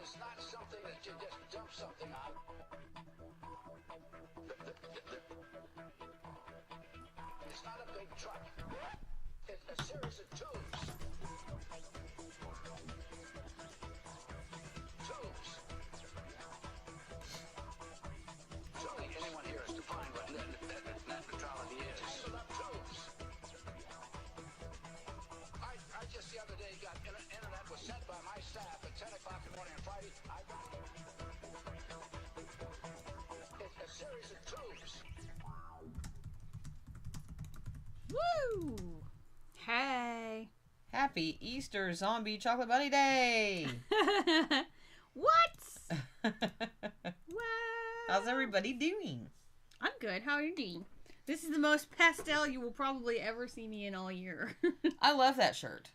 is not something that you just dump something on. It's not a big truck. It's a series of tubes. Tubes. Surely anyone here has defined what net neutrality is. Tangled up tubes. I just the other day got internet was sent by my staff at 10 o'clock in the morning on Friday. It's a series of tubes. Woo! Hey. Happy Easter Zombie Chocolate Bunny Day! What? Wow. How's everybody doing? I'm good. How are you doing? This is the most pastel you will probably ever see me in all year. I love that shirt.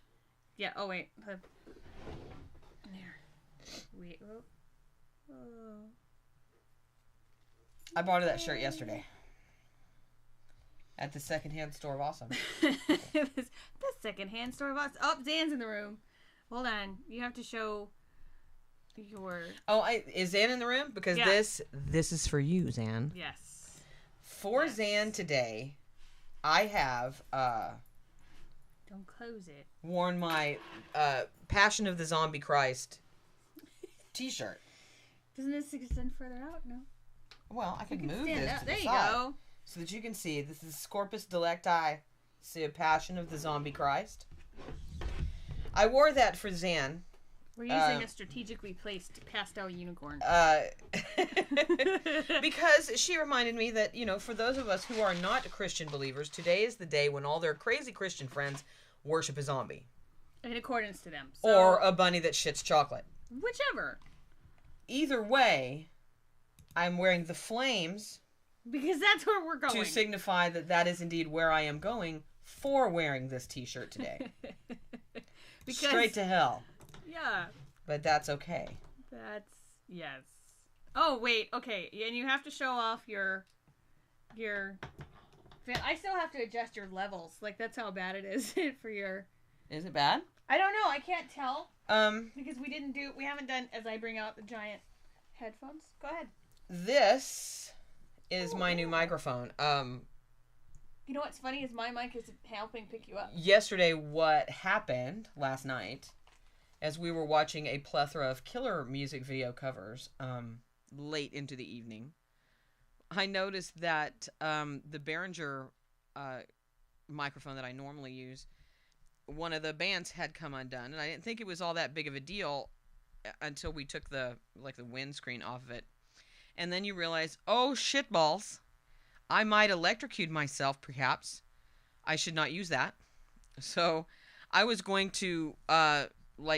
Yeah. Oh wait. There. Wait. Oh. I bought her that shirt yesterday. At the secondhand store of awesome. The secondhand store of us. Oh, Zan's in the room. Hold on. You have to show your... Oh, is Zan in the room? Because yeah. this is for you, Zan. Yes. For yes. Zan today, I have don't close it. Worn my Passion of the Zombie Christ t-shirt. Doesn't this extend further out? No. Well, I can move this to the there you side. Go. So that you can see, this is Corpus Delecti, see a Passion of the Zombie Christ. I wore that for Zan. We're using a strategically placed pastel unicorn. Because she reminded me that, you know, for those of us who are not Christian believers, today is the day when all their crazy Christian friends worship a zombie. In accordance to them. So, or a bunny that shits chocolate. Whichever. Either way, I'm wearing the flames... Because that's where we're going. To signify that that is indeed where I am going for wearing this t-shirt today. Straight to hell. Yeah. But that's okay. Yes. Oh, wait. Okay. And you have to show off your... I still have to adjust your levels. Like, that's how bad it is for your... Is it bad? I don't know. I can't tell. Because we haven't done, as I bring out the giant headphones. Go ahead. This... is my new microphone. You know what's funny is my mic is helping pick you up. Yesterday, what happened last night, as we were watching a plethora of killer music video covers late into the evening, I noticed that the Behringer microphone that I normally use, one of the bands had come undone, and I didn't think it was all that big of a deal until we took the windscreen off of it. And then you realize, oh, shitballs, I might electrocute myself, perhaps. I should not use that. So I was going to,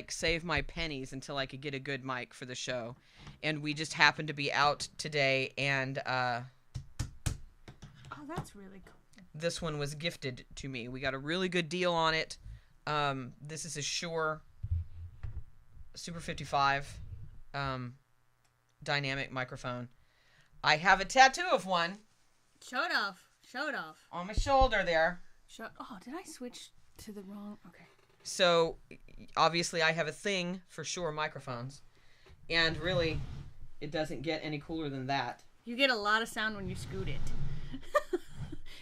save my pennies until I could get a good mic for the show. And we just happened to be out today, and... oh, that's really cool. This one was gifted to me. We got a really good deal on it. This is a Shure Super 55, dynamic microphone. I have a tattoo of one. Show it off. On my shoulder there. Oh, did I switch to the wrong? Okay. So, obviously I have a thing for Shure microphones. And really, it doesn't get any cooler than that. You get a lot of sound when you scoot it.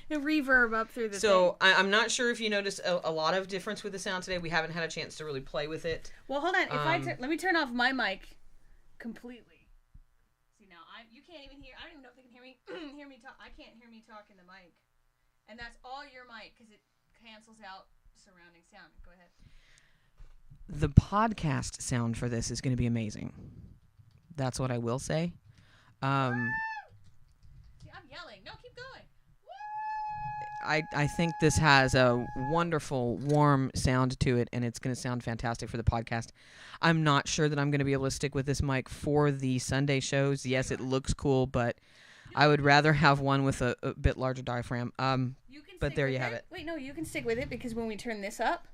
The reverb up through the thing. I'm not sure if you noticed a lot of difference with the sound today. We haven't had a chance to really play with it. Well, hold on. Let me turn off my mic completely. See, now you can't even hear. I don't even know if they can hear me talk. I can't hear me talk in the mic, and that's all your mic because it cancels out surrounding sound. Go ahead. The podcast sound for this is going to be amazing. That's what I will say. See, I'm yelling. No, keep going. I think this has a wonderful, warm sound to it, and it's going to sound fantastic for the podcast. I'm not sure that I'm going to be able to stick with this mic for the Sunday shows. Yes, it looks cool, but I would rather have one with a bit larger diaphragm. But there you have it. Wait, no, you can stick with it because when we turn this up,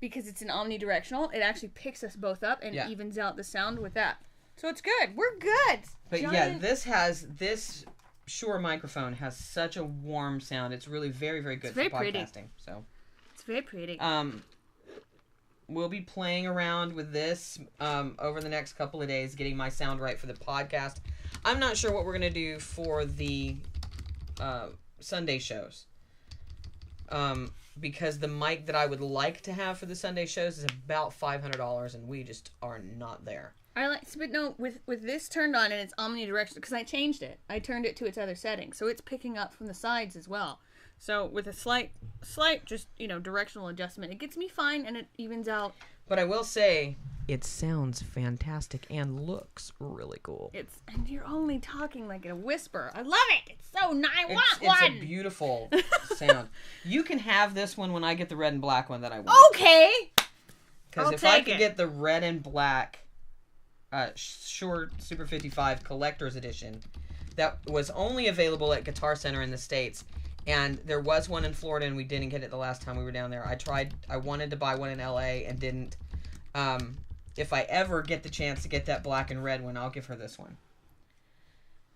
because it's an omnidirectional, it actually picks us both up and evens out the sound with that. So it's good. We're good. But yeah, this Shure microphone has such a warm sound. It's really very, very good for podcasting. So it's very pretty. We'll be playing around with this over the next couple of days, getting my sound right for the podcast. I'm not sure what we're going to do for the Sunday shows. Because the mic that I would like to have for the Sunday shows is about $500, and we just are not there. But no, with this turned on and it's omnidirectional, because I changed it. I turned it to its other setting, so it's picking up from the sides as well. So with a slight, just, directional adjustment, it gets me fine and it evens out. But I will say, it sounds fantastic and looks really cool. And you're only talking like in a whisper. I love it. It's so 911. It's a beautiful sound. You can have this one when I get the red and black one that I want. Okay. Because if I could get the red and black short Super 55 collector's edition that was only available at Guitar Center in the States, and there was one in Florida and we didn't get it the last time we were down there. I wanted to buy one in LA and didn't. If I ever get the chance to get that black and red one, I'll give her this one.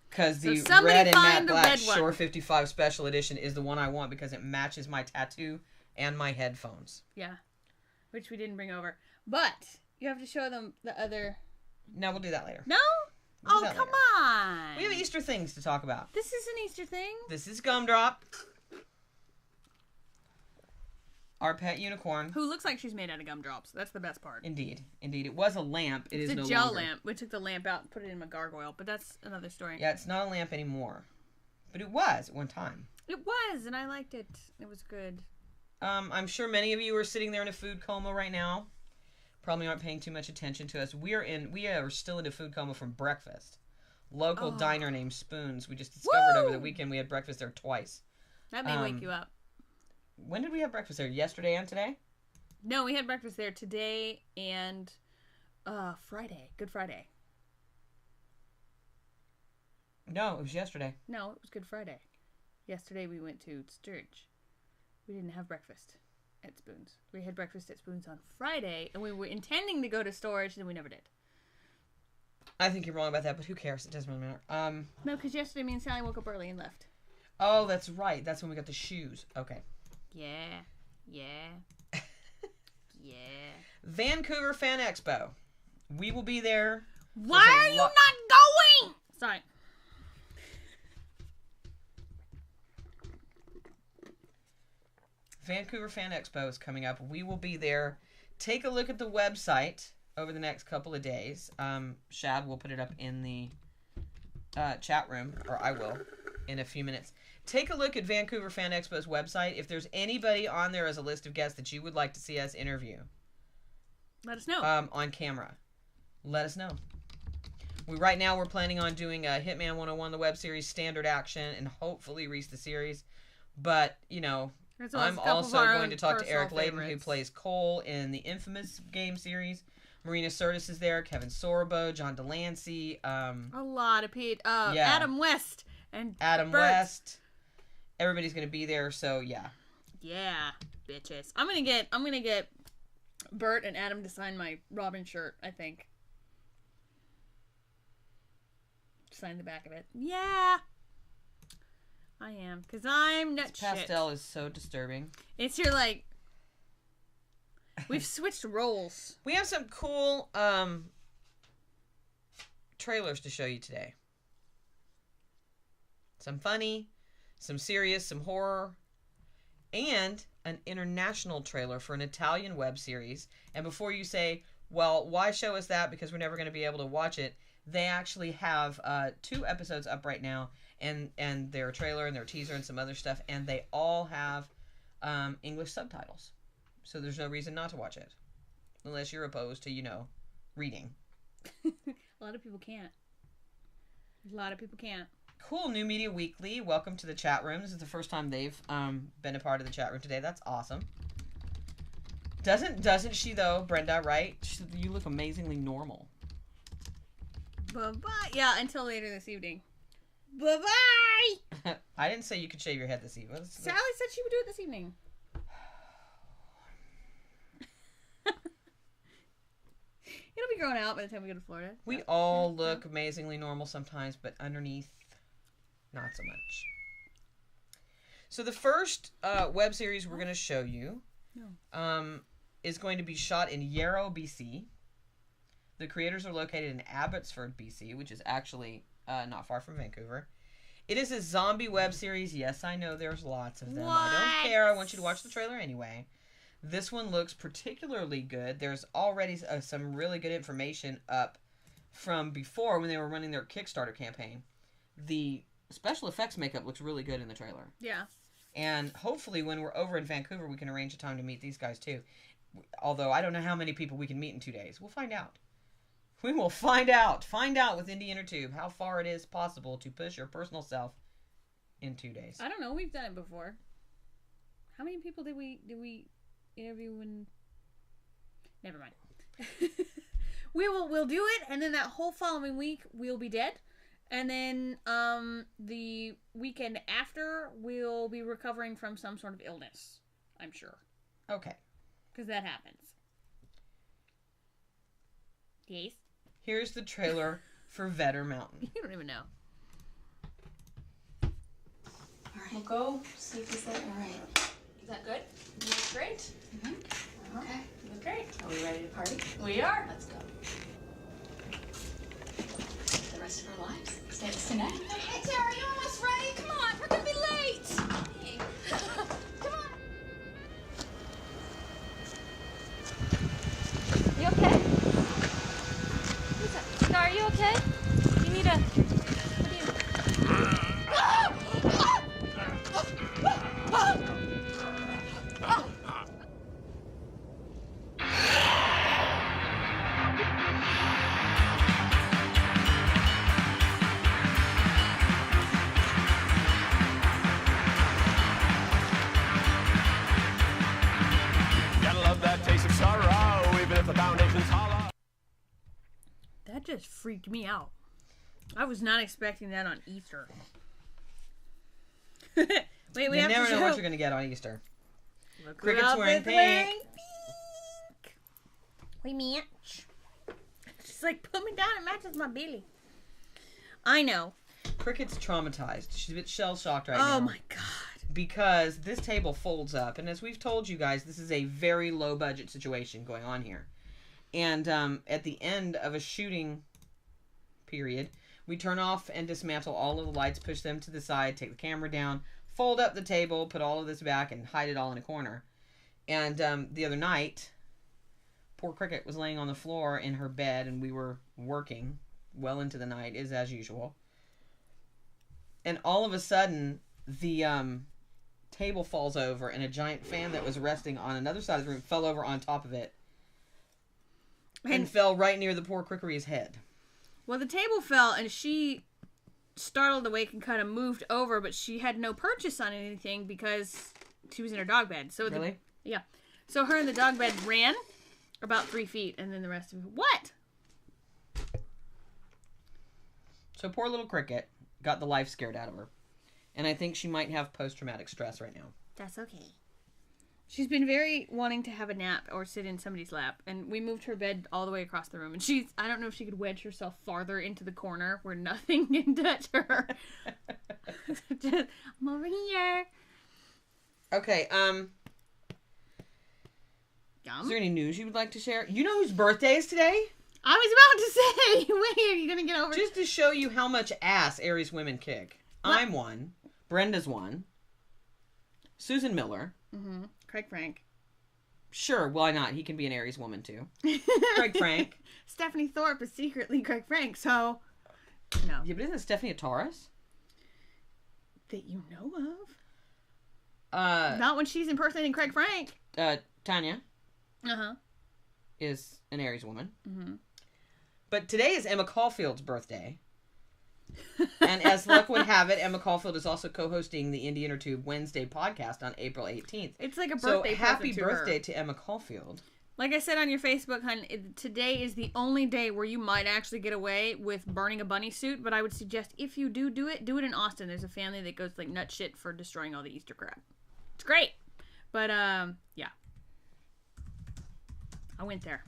Because the red and matte black Shore 55 special edition is the one I want because it matches my tattoo and my headphones. Yeah. Which we didn't bring over. But you have to show them the other... No, we'll do that later. No? Come on. We have Easter things to talk about. This is an Easter thing. This is Gumdrop. Our pet unicorn. Who looks like she's made out of gumdrops. That's the best part. Indeed. It was a lamp. It's a gel lamp. We took the lamp out and put it in my gargoyle, but that's another story. Yeah, it's not a lamp anymore. But it was at one time. It was, and I liked it. It was good. I'm sure many of you are sitting there in a food coma right now. Probably aren't paying too much attention to us. We are still in a food coma from breakfast. Local diner named Spoons. We just discovered over the weekend we had breakfast there twice. That may wake you up. When did we have breakfast there? Yesterday and today? No, we had breakfast there today and Friday. Good Friday. No, it was yesterday. No, it was Good Friday. Yesterday we went to church. We didn't have breakfast at Spoons. We had breakfast at Spoons on Friday, and we were intending to go to storage, and we never did. I think you're wrong about that, but who cares? It doesn't really matter. No, because yesterday me and Sally woke up early and left. Oh, that's right. That's when we got the shoes. Okay. Yeah. Vancouver Fan Expo. We will be there. Why are you not going? Sorry. Vancouver Fan Expo is coming up. We will be there. Take a look at the website over the next couple of days. Shad will put it up in the chat room, or I will, in a few minutes. Take a look at Vancouver Fan Expo's website. If there's anybody on there as a list of guests that you would like to see us interview, let us know. On camera, let us know. Right now we're planning on doing a Hitman 101, the web series, standard action, and hopefully Reese the series. But, I'm also going to talk to Eric Layden, who plays Cole in the infamous game series. Marina Sirtis is there, Kevin Sorbo, John Delancey. A lot of people. Adam West and Bert. West. Everybody's going to be there, so yeah. Yeah, bitches. I'm gonna get Bert and Adam to sign my Robin shirt, I think. Sign the back of it. Yeah. I am, because I'm nut shit. Pastel is so disturbing. It's we've switched roles. We have some cool trailers to show you today. Some funny, some serious, some horror, and an international trailer for an Italian web series. And before you say, well, why show us that? Because we're never going to be able to watch it. They actually have 2 episodes up right now, and their trailer and their teaser and some other stuff, and they all have English subtitles. So there's no reason not to watch it. Unless you're opposed to, reading. A lot of people can't. Cool. New Media Weekly. Welcome to the chat room. This is the first time they've been a part of the chat room today. That's awesome. Doesn't she, though, Brenda, right? You look amazingly normal. Bye-bye. Yeah, until later this evening. Bye-bye! I didn't say you could shave your head this evening. Sally said she would do it this evening. It'll be growing out by the time we go to Florida. We all look amazingly normal sometimes, but underneath, not so much. So the first web series we're going to show you is going to be shot in Yarrow, BC. The creators are located in Abbotsford, BC, which is actually not far from Vancouver. It is a zombie web series. Yes, I know there's lots of them. What? I don't care. I want you to watch the trailer anyway. This one looks particularly good. There's already some really good information up from before when they were running their Kickstarter campaign. The special effects makeup looks really good in the trailer. Yeah. And hopefully when we're over in Vancouver, we can arrange a time to meet these guys too. Although I don't know how many people we can meet in 2 days. We'll find out. We will find out. Find out with Indie Intertube how far it is possible to push your personal self in 2 days. I don't know. We've done it before. How many people did we interview when... Never mind. We'll do it, and then that whole following week, we'll be dead. And then the weekend after, we'll be recovering from some sort of illness. I'm sure. Okay. Because that happens. Yes? Here's the trailer for Vetter Mountain. You don't even know. All right. We'll go see if he's there. All right. Is that good? You look great. Mm-hmm. Okay. You look great. Are we ready to party? We are. Let's go. The rest of our lives. Stay this tonight. Hey, Tara, you almost ready? Come on, we're gonna be late. Come on. You okay? Scar, are you okay? You need a... What do you... Gotta love that taste of sorrow, even if the foundation's hollow. That just freaked me out. I was not expecting that on Easter. Wait, we You have never to know show... what you're going to get on Easter. Look Cricket's who wearing outfit's pink. pink. We match. She's like, put me down. It matches my belly. I know. Cricket's traumatized. She's a bit shell-shocked right now. Oh my god. Because this table folds up. And as we've told you guys, this is a very low-budget situation going on here. And at the end of a shooting period, we turn off and dismantle all of the lights, push them to the side, take the camera down, fold up the table, put all of this back, and hide it all in a corner. And the other night, poor Cricket was laying on the floor in her bed, and we were working well into the night, as usual. And all of a sudden, the table falls over, and a giant fan that was resting on another side of the room fell over on top of it. And fell right near the poor Crickery's head. Well, the table fell, and she startled awake and kind of moved over, but she had no purchase on anything because she was in her dog bed. So Really? Yeah. So her and the dog bed ran about 3 feet, and then the rest of it. What? So poor little Cricket got the life scared out of her. And I think she might have post-traumatic stress right now. That's okay. She's been very wanting to have a nap or sit in somebody's lap, and we moved her bed all the way across the room. And I don't know if she could wedge herself farther into the corner where nothing can touch her. Just, I'm over here. Okay, Yum. is there any news you would like to share? You know whose birthday is today? I was about to say, wait, are you going to get over Just to show you how much ass Aries women kick. What? I'm one. Brenda's one. Susan Miller. Mm-hmm. Craig Frank. Sure, why not? He can be an Aries woman too. Craig Frank. Stephanie Thorpe is secretly Craig Frank, so no. Yeah, but isn't Stephanie a Taurus? That you know of. Not when she's impersonating Craig Frank. Tanya Uh-huh. is an Aries woman. Mm-hmm. But today is Emma Caulfield's birthday. And as luck would have it, Emma Caulfield is also co-hosting the Indie Intertube Wednesday podcast on April 18th. It's like a So birthday happy present to her. birthday to Emma Caulfield. Like I said on your Facebook, hon, today is the only day where you might actually get away with burning a bunny suit, but I would suggest if you do it in Austin. There's a family that goes like nut shit for destroying all the Easter crap. It's great. But, yeah. I went there.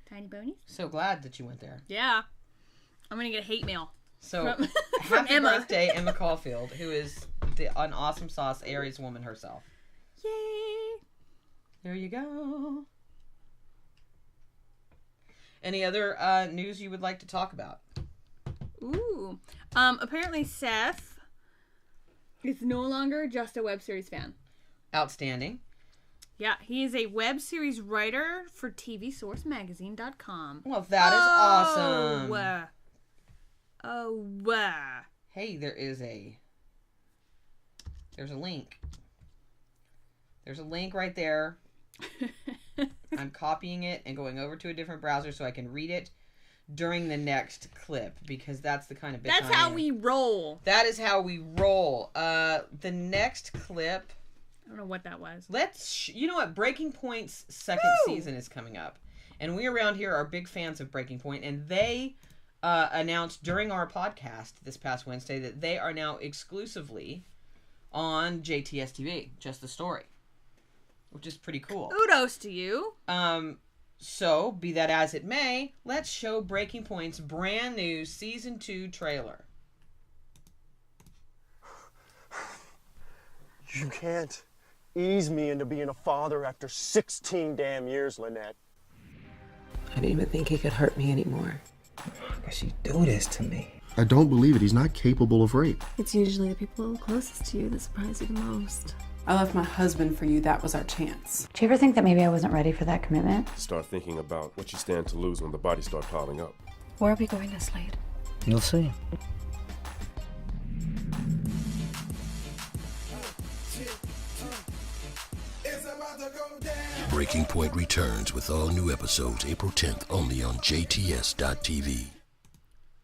Tiny Bonies? So glad that you went there. Yeah. I'm going to get hate mail. So From happy Emma. birthday, Emma Caulfield, who is an awesome sauce Aries woman herself. Yay! There you go. Any other news you would like to talk about? Ooh. Apparently Seth is no longer just a web series fan. Outstanding. Yeah, he is a web series writer for TVSourceMagazine.com. Well, that is awesome. Hey, there's a link. There's a link right there. I'm copying it and going over to a different browser so I can read it during the next clip, because that's the kind of bitch That's I how am. we roll. That is how we roll. The next clip. I don't know what that was. You know what? Breaking Point's second Woo! season is coming up. And we around here are big fans of Breaking Point. And they announced during our podcast this past Wednesday that they are now exclusively on JTS TV, Just the Story. Which is pretty cool. Kudos to you. So, be that as it may, let's show Breaking Point's brand new Season 2 trailer. You can't ease me into being a father after 16 damn years, Lynette. I didn't even think he could hurt me anymore. How could she do this to me? I don't believe it. He's not capable of rape. It's usually the people closest to you that surprise you the most. I left my husband for you. That was our chance. Do you ever think that maybe I wasn't ready for that commitment? Start thinking about what you stand to lose when the bodies start piling up. Where are we going this late? You'll see. Breaking Point returns with all new episodes April 10th only on JTS.TV.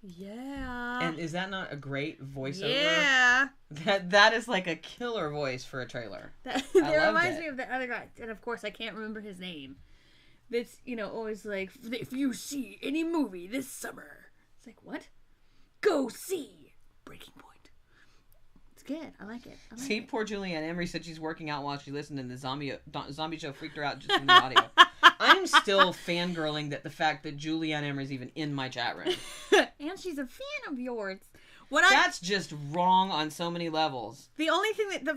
Yeah. And is that not a great voiceover? Yeah. That is like a killer voice for a trailer. That reminds me of the other guy. And of course, I can't remember his name. That's, always like, if you see any movie this summer. It's like, what? Go see Breaking Point. It's good. I like it. See, poor Julianne Emery said she's working out while she listened, and the zombie show freaked her out just from the audio. I'm still fangirling that the fact that Julianne Emery's even in my chat room. And she's a fan of yours. That's just wrong on so many levels. The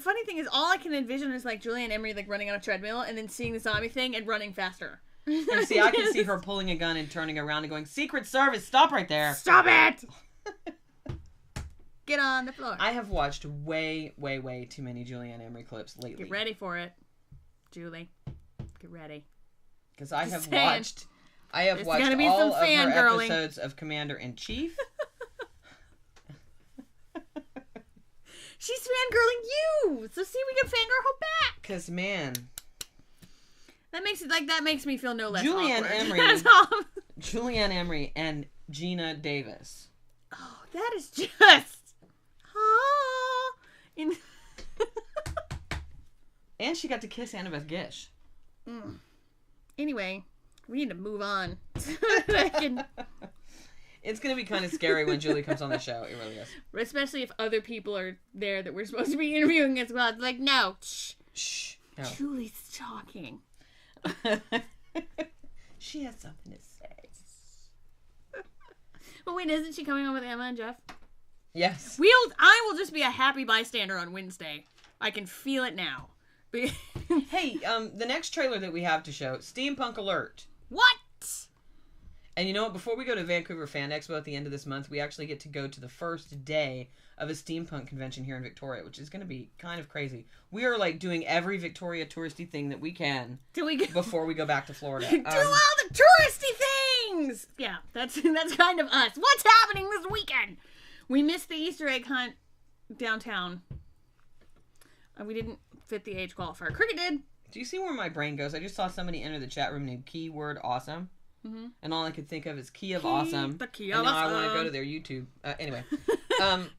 funny thing is, all I can envision is like Julianne Emery like running on a treadmill and then seeing the zombie thing and running faster. And see, I can see her pulling a gun and turning around and going, "Secret Service, stop right there. Stop it! Get on the floor." I have watched way, way, way too many Julianne Emery clips lately. Get ready for it, Julie. Get ready. Because I have saying. watched all of her episodes of Commander-in-Chief. She's fangirling you, so see, we can fangirl her back. Because, man, that makes me feel no less Julianne awkward. Emery, That's all. Julianne Emery and Gina Davis. Oh, that is just. And she got to kiss Annabeth Gish. Anyway, we need to move on. It's going to be kind of scary when Julie comes on the show. It really is. Especially if other people are there that we're supposed to be interviewing as well. It's like, no. Shh. No. Julie's talking. She has something to say. Well, wait, isn't she coming on with Emma and Jeff? Yes. I will just be a happy bystander on Wednesday. I can feel it now. Hey, the next trailer that we have to show, Steampunk Alert. What? And you know what? Before we go to Vancouver Fan Expo at the end of this month, we actually get to go to the first day of a steampunk convention here in Victoria, which is going to be kind of crazy. We are like doing every Victoria touristy thing that we can before we go back to Florida. Do all the touristy things! Yeah, that's kind of us. What's happening this weekend? We missed the Easter egg hunt downtown. We didn't fit the age qualifier. Cricket did. Do you see where my brain goes? I just saw somebody enter the chat room named Keyword Awesome. Mm-hmm. And all I could think of is Key of Awesome. The Key of Awesome. And now I want to go to their YouTube. Anyway.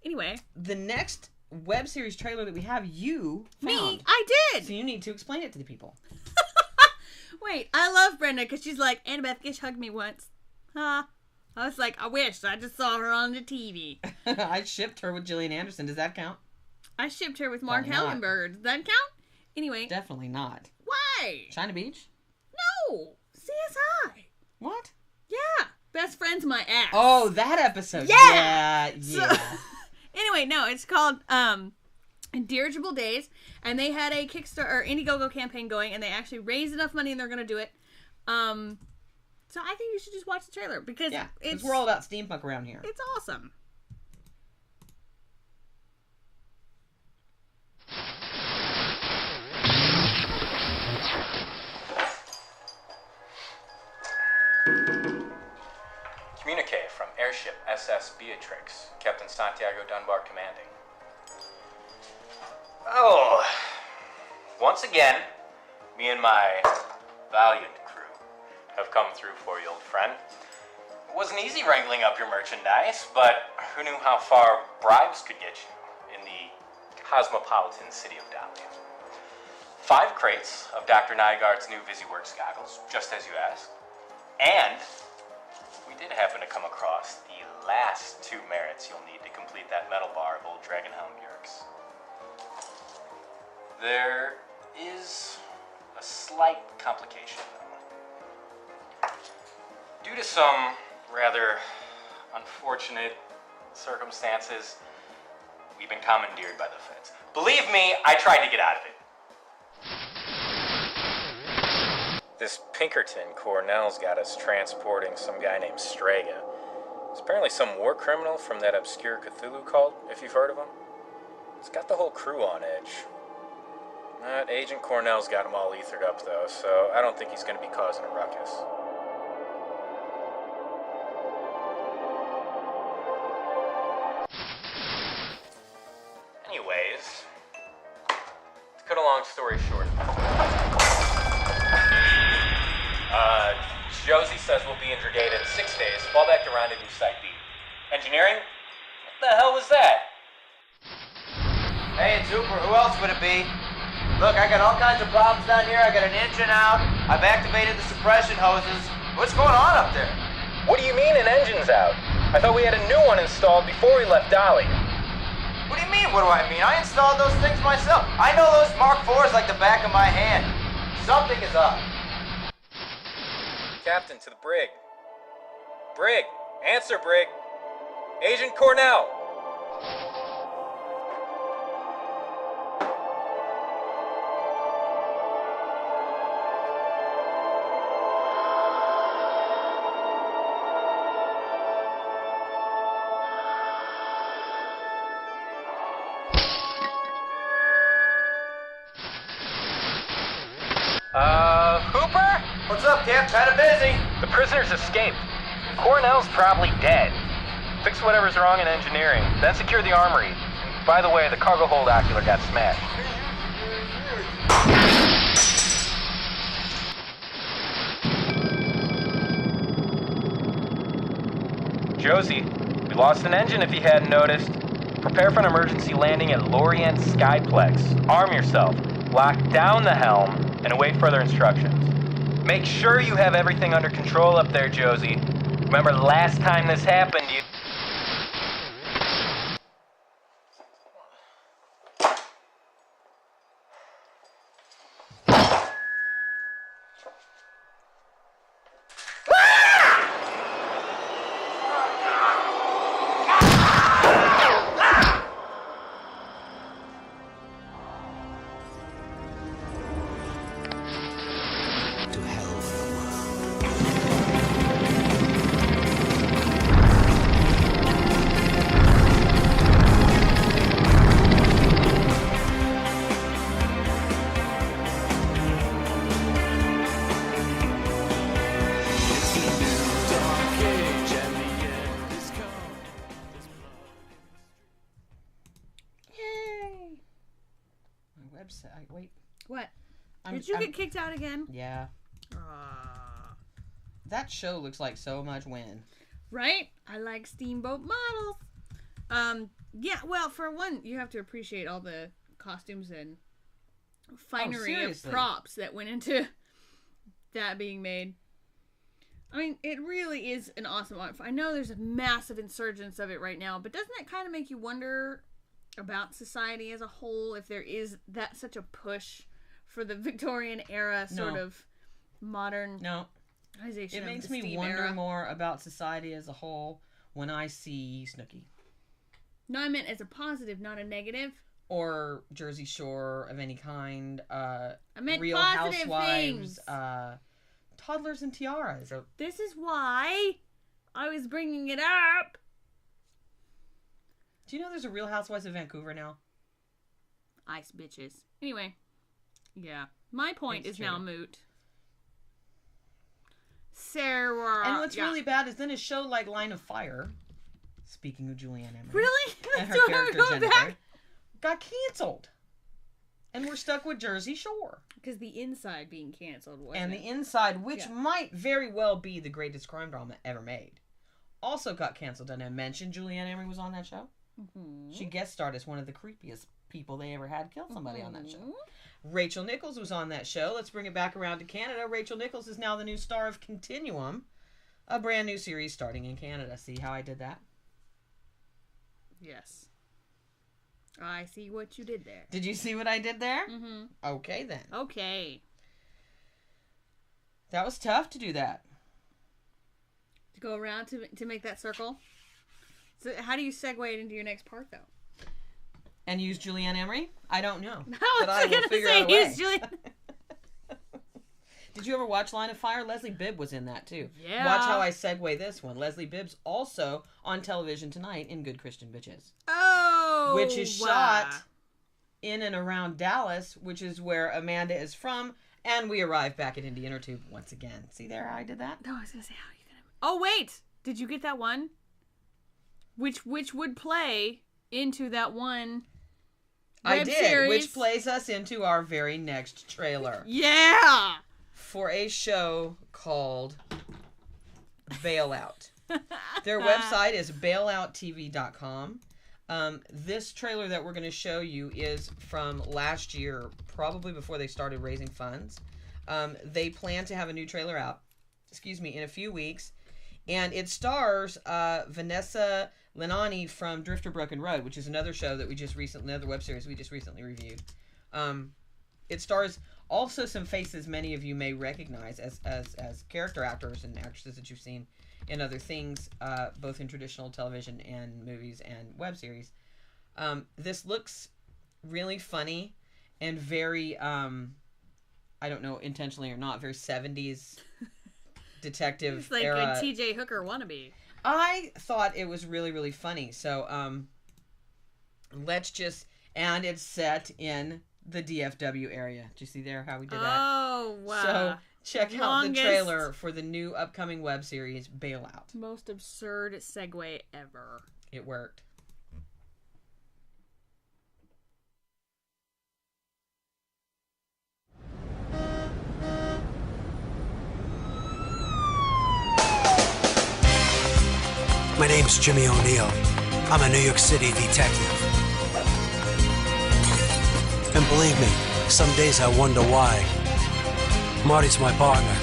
Anyway. The next web series trailer that we have, you found. Me? I did! So you need to explain it to the people. Wait, I love Brenda because she's like, Annabeth Gish hugged me once. Huh? I was like, I wish. I just saw her on the TV. I shipped her with Gillian Anderson. Does that count? I shipped her with Mark Hellenberger. Does that count? Anyway. Definitely not. Why? China Beach? No. CSI. What? Yeah. Best Friend's my ass. Oh, that episode. Yeah. Yeah. So, anyway, no, it's called in Dirigible Days, and they had a Kickstarter or Indiegogo campaign going, and they actually raised enough money, and they're going to do it. So I think you should just watch the trailer because we're all about steampunk around here. It's awesome. Communique from airship SS Beatrix, Captain Santiago Dunbar commanding. Oh, once again, me and my valiant crew have come through for you, old friend. It wasn't easy wrangling up your merchandise, but who knew how far bribes could get you in the cosmopolitan city of Dahlia. 5 crates of Dr. Nygaard's new VisiWorks goggles, just as you asked. And we did happen to come across the last 2 merits you'll need to complete that metal bar of old Dragonhelm Björk's. There is a slight complication, though. Due to some rather unfortunate circumstances, we've been commandeered by the feds. Believe me, I tried to get out of it. This Pinkerton Cornell's got us transporting some guy named Strega. He's apparently some war criminal from that obscure Cthulhu cult, if you've heard of him. It's got the whole crew on edge. That Agent Cornell's got them all ethered up, though, so I don't think he's going to be causing a ruckus. Anyways, to cut a long story short, Josie says we'll be in Dragade in 6 days. Fall back to Rendezvous Site B. Engineering? What the hell was that? Hey, it's Hooper. Who else would it be? Look, I got all kinds of problems down here. I got an engine out. I've activated the suppression hoses. What's going on up there? What do you mean an engine's out? I thought we had a new one installed before we left Dahlia. What do you mean, what do I mean? I installed those things myself. I know those Mark IVs like the back of my hand. Something is up. Captain, to the brig. Brig! Answer, brig! Agent Cornell! Hooper? What's up, Cap? Kinda busy. The prisoners escaped. Cornell's probably dead. Fix whatever's wrong in engineering, then secure the armory. And by the way, the cargo hold ocular got smashed. Josie, we lost an engine if you hadn't noticed. Prepare for an emergency landing at Lorient Skyplex. Arm yourself, lock down the helm, and await further instructions. Make sure you have everything under control up there, Josie. Remember last time this happened, you... Wait. What? Did you get kicked out again? Yeah. That show looks like so much wind. Right? I like steamboat models. Yeah, well, for one, you have to appreciate all the costumes and finery of props that went into that being made. I mean, it really is an awesome art. I know there's a massive insurgence of it right now, but doesn't that kind of make you wonder about society as a whole, if there is that such a push for the Victorian era sort of modern it makes me wonder more about society as a whole when I see Snooki. No, I meant as a positive, not a negative. or Jersey Shore of any kind. I meant Real positive Housewives. things. Toddlers and Tiaras. This is why I was bringing it up. Do you know there's a Real Housewives of Vancouver now? Ice bitches. Anyway, yeah. My point is now moot. Sarah. And what's really bad is then a show like Line of Fire, speaking of Julianne Emery, really? and her Do I character go Jennifer, back? got canceled. And we're stuck with Jersey Shore. Because the inside being canceled, wasn't And it? the inside, which might very well be the greatest crime drama ever made, also got canceled. And I mentioned Julianne Emery was on that show. Mm-hmm. She guest starred as one of the creepiest people they ever had kill somebody on that show. Rachel Nichols was on that show. Let's bring it back around to Canada. Rachel Nichols is now the new star of Continuum, a brand new series starting in Canada. See how I did that? Yes. I see what you did there. Did you see what I did there? Mm-hmm. Okay, then. Okay. That was tough to do that. To go around to make that circle. So how do you segue it into your next part, though? And use Julianne Emery? I don't know. But I will figure out a way. Julianne. Did you ever watch Line of Fire? Leslie Bibb was in that too. Yeah. Watch how I segue this one. Leslie Bibb's also on television tonight in Good Christian Bitches. Oh! Which is shot in and around Dallas, which is where Amanda is from. And we arrive back at Indie Intertube once again. See there how I did that? No, I was going to say, how are you going to... Oh, wait! Did you get that one? Which would play into that one I web did, series. which plays us into our very next trailer. Yeah! For a show called Bailout. Their website is bailouttv.com. This trailer that we're going to show you is from last year, probably before they started raising funds. They plan to have a new trailer out, in a few weeks. And it stars Vanessa Lenani from Drifter Broken Road, which is another show that another web series we just recently reviewed. It stars also some faces many of you may recognize as character actors and actresses that you've seen in other things, both in traditional television and movies and web series. This looks really funny and very, I don't know, intentionally or not, very 70s detective it's like era. a TJ Hooker wannabe. I thought it was really, really funny. So, and it's set in the DFW area. Did you see there how we did that? Oh, wow. So, check out the trailer for the new upcoming web series, Bailout. Most absurd segue ever. It worked. My name's Jimmy O'Neill. I'm a New York City detective. And believe me, some days I wonder why. Marty's my partner.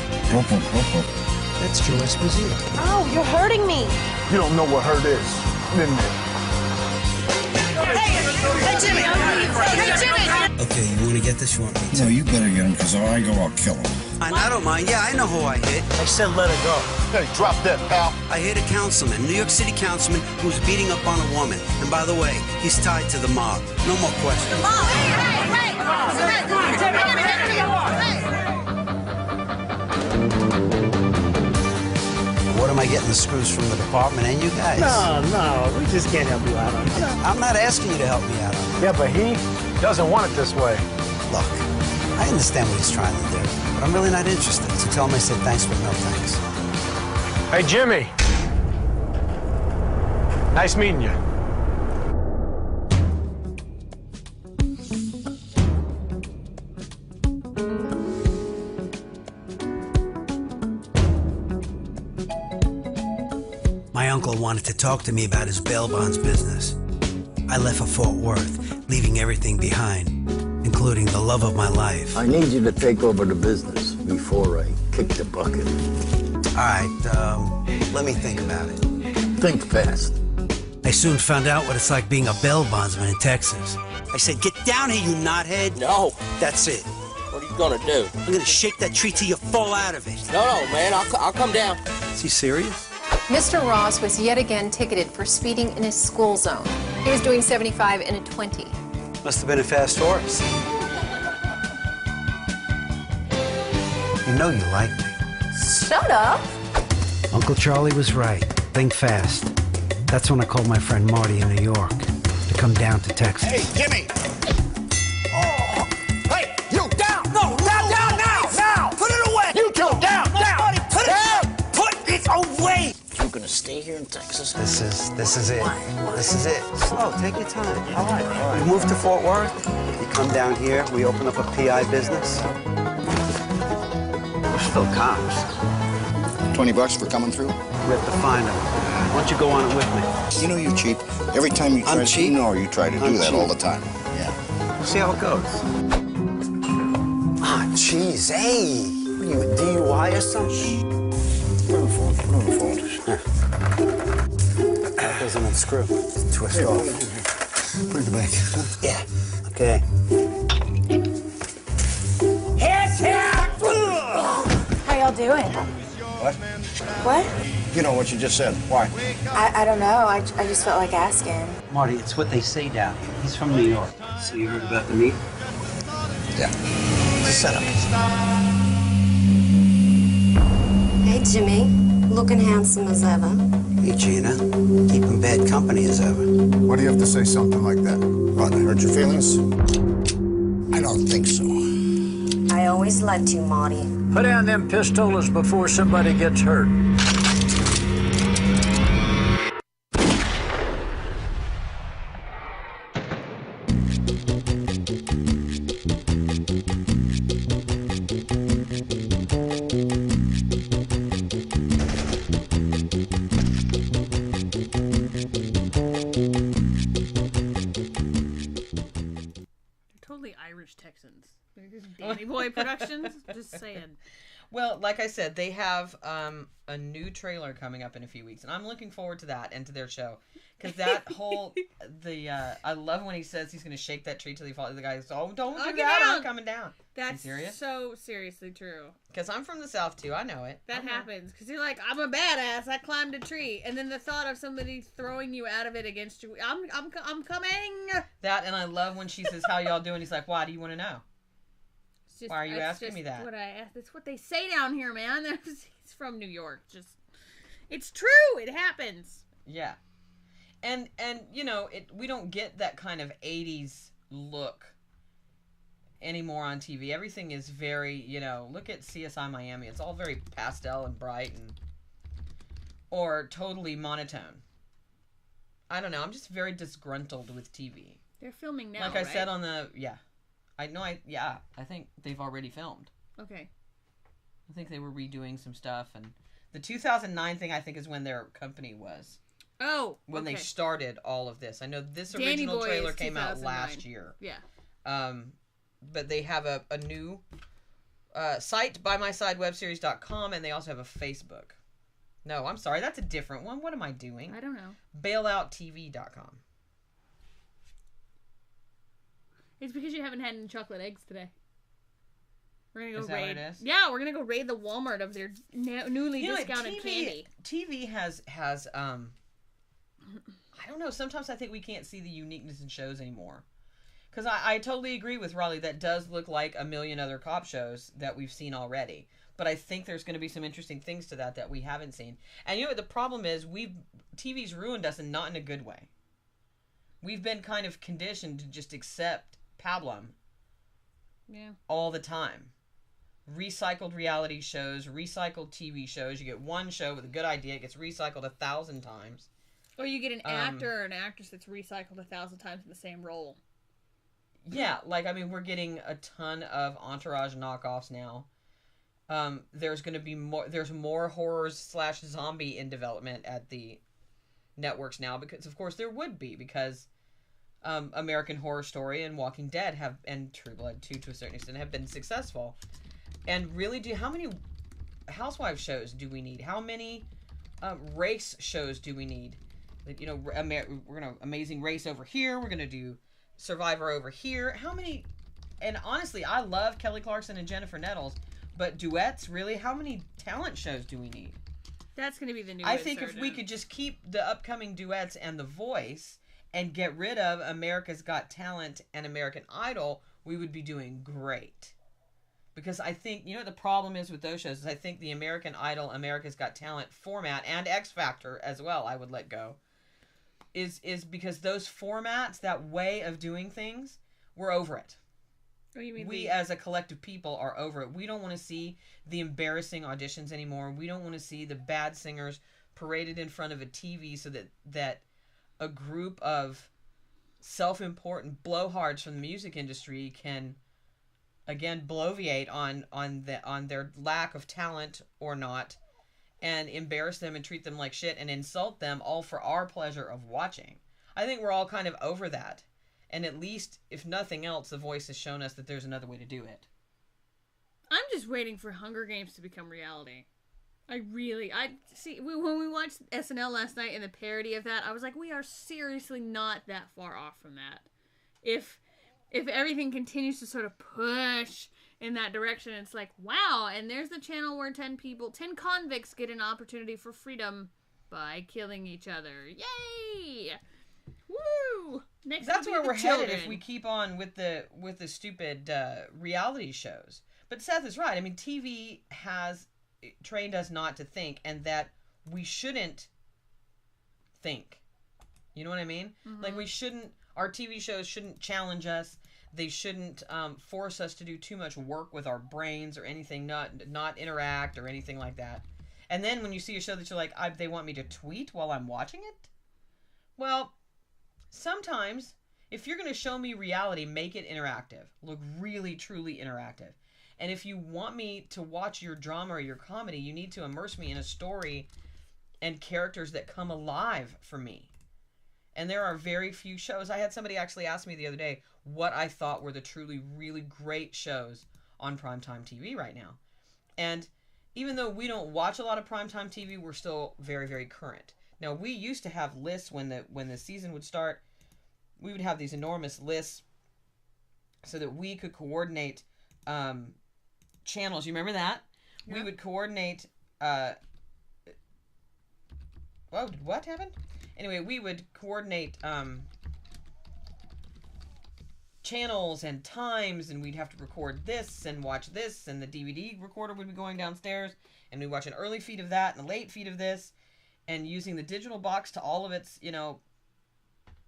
That's Joe Esposito. Ow, you're hurting me. You don't know what hurt is, didn't it? Hey, Jimmy! Hey, Jimmy! Okay, you want to get this? You want me to? No, you better get him, because if I go, I'll kill him. I don't mind. Yeah, I know who I hit. I said let it go. Hey, drop that, pal. I hit a councilman, New York City councilman, who was beating up on a woman. And by the way, he's tied to the mob. No more questions. What am I getting the screws from the department and you guys? No, we just can't help you out on this. I'm not asking you to help me out on it. Yeah, but he doesn't want it this way. Look, I understand what he's trying to do, but I'm really not interested. So tell him I said thanks, but no thanks. Hey, Jimmy. Nice meeting you. My uncle wanted to talk to me about his bail bonds business. I left for Fort Worth, leaving everything behind, including the love of my life. I need you to take over the business before I kick the bucket. All right, let me think about it. Think fast. I soon found out what it's like being a bail bondsman in Texas. I said, get down here, you knothead. No. That's it. What are you gonna do? I'm gonna shake that tree till you fall out of it. No, man, I'll come down. Is he serious? Mr. Ross was yet again ticketed for speeding in his school zone. He was doing 75 in a 20. Must have been a fast horse. You know you like me. Shut up. Uncle Charlie was right. Think fast. That's when I called my friend Marty in New York to come down to Texas. Hey, Jimmy! Oh! Hey, you down! No, down now! Put it away! You two, down! Marty, put it Down! Put it away. You gonna stay here in Texas? This is it. This is it. Slow, take your time. All right. You move to Fort Worth, you come down here, we open up a PI business. We're still cops. $20 for coming through? We have to find them. Why don't you go on it with me? You know you're cheap. Every time you try I'm to cheap? you try to do I'm that cheap. all the time. Yeah. See how it goes. Ah, jeez, hey. What are you, a DUI or something? Put on the phone. Put on the phone. That doesn't unscrew. Twist off. Put it in the back. Yeah. Okay. How y'all doing? What? What? You know what you just said. Why? I don't know. I just felt like asking. Marty, it's what they say down here. He's from New York. So you heard about the meet? Yeah. Set up. Hey, Jimmy. Looking handsome as ever. Hey, Gina. Keeping bad company as ever. Why do you have to say something like that? What, hurt your feelings? I don't think so. I always liked you, Marty. Put down them pistolas before somebody gets hurt. Totally Irish Texans. Danny Boy Productions. Just saying. Well, like I said, they have a new trailer coming up in a few weeks, and I'm looking forward to that and to their show. Because that whole, I love when he says he's going to shake that tree till he falls. The guy goes, oh, don't do that, I'm coming down. That's you serious? So seriously true. Because I'm from the South, too. I know it. That happens. Because you're like, I'm a badass. I climbed a tree. And then the thought of somebody throwing you out of it against you, I'm coming. That, and I love when she says, how y'all doing? He's like, why do you want to know? Why are you asking me that? That's what they say down here, man. He's from New York. It's true. It happens. Yeah. And you know, we don't get that kind of 80s look anymore on TV. Everything is very, you know, look at CSI Miami. It's all very pastel and bright or totally monotone. I don't know. I'm just very disgruntled with TV. They're filming now, like I said on the, I think they've already filmed. Okay. I think they were redoing some stuff, and the 2009 thing I think is when their company was. Oh, when they started all of this. I know this original trailer came out last year. Yeah. But they have a new site, ByMySideWebSeries.com, and they also have a Facebook. No, I'm sorry, that's a different one. What am I doing? I don't know. BailoutTV.com. It's because you haven't had any chocolate eggs today. We're gonna go is that raid. What it is? Yeah, we're gonna go raid the Walmart of their newly discounted candy. TV has I don't know. Sometimes I think we can't see the uniqueness in shows anymore. Because I totally agree with Raleigh. That does look like a million other cop shows that we've seen already. But I think there's going to be some interesting things to that we haven't seen. And you know what the problem is? TV's ruined us, and not in a good way. We've been kind of conditioned to just accept pablum. Yeah. All the time. Recycled reality shows, recycled TV shows. You get one show with a good idea, it gets recycled 1,000 times. Or you get an actor or an actress that's recycled 1,000 times in the same role. Yeah, we're getting a ton of Entourage knockoffs now. There's going to be more. There's more horrors / zombie in development at the networks now, because of course there would be, because American Horror Story and Walking Dead and True Blood too, to a certain extent, have been successful. And really, how many Housewives shows do we need? How many race shows do we need? You know, we're gonna Amazing Race over here. We're gonna do Survivor over here. How many? And honestly, I love Kelly Clarkson and Jennifer Nettles, but duets, really? How many talent shows do we need? That's gonna be the new. I think if we could just keep the upcoming duets and The Voice, and get rid of America's Got Talent and American Idol, we would be doing great. Because I think, you know what the problem is with those shows, is I think the American Idol, America's Got Talent format, and X Factor as well, I would let go, is because those formats, that way of doing things, we're over it. Oh, you mean we as a collective people are over it. We don't want to see the embarrassing auditions anymore. We don't want to see the bad singers paraded in front of a TV so that a group of self-important blowhards from the music industry can again bloviate on their lack of talent or not, and embarrass them and treat them like shit and insult them, all for our pleasure of watching. I think we're all kind of over that. And at least, if nothing else, The Voice has shown us that there's another way to do it. I'm just waiting for Hunger Games to become reality. I see, when we watched SNL last night and the parody of that, I was like, we are seriously not that far off from that. If everything continues to sort of push in that direction, it's like, wow, and there's the channel where 10 convicts get an opportunity for freedom by killing each other. Yay! Woo! Next, that's where we're children. headed if we keep on with the stupid reality shows. But Seth is right. I mean, TV has trained us not to think, and that we shouldn't think. You know what I mean? Mm-hmm. Like, our TV shows shouldn't challenge us. They shouldn't force us to do too much work with our brains or anything, not interact or anything like that. And then when you see a show that you're like, they want me to tweet while I'm watching it? Well, sometimes, if you're going to show me reality, make it interactive. Look really, truly interactive. And if you want me to watch your drama or your comedy, you need to immerse me in a story and characters that come alive for me. And there are very few shows. I had somebody actually ask me the other day what I thought were the truly, really great shows on primetime TV right now. And even though we don't watch a lot of primetime TV, we're still very, very current. Now, we used to have lists when the season would start. We would have these enormous lists so that we could coordinate channels. You remember that? Yeah. We would coordinate... Whoa, did what happen? Anyway, we would coordinate channels and times, and we'd have to record this and watch this, and the DVD recorder would be going downstairs, and we'd watch an early feed of that and a late feed of this, and using the digital box to all of its,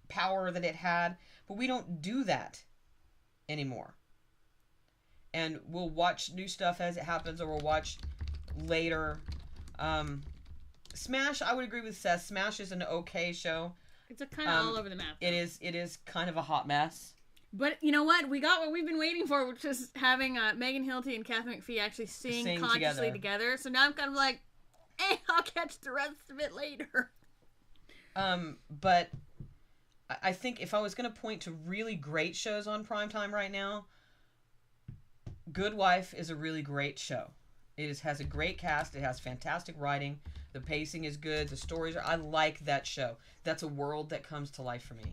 power that it had. But we don't do that anymore. And we'll watch new stuff as it happens, or we'll watch later. Smash, I would agree with Seth. Smash is an okay show. It's a kind of all over the map. It is kind of a hot mess. But you know what? We got what we've been waiting for, which is having Megan Hilty and Kathy McPhee actually sing consciously together. So now I'm kind of like, I'll catch the rest of it later. But I think if I was going to point to really great shows on primetime right now, Good Wife is a really great show. It has a great cast. It has fantastic writing. The pacing is good. The stories are... I like that show. That's a world that comes to life for me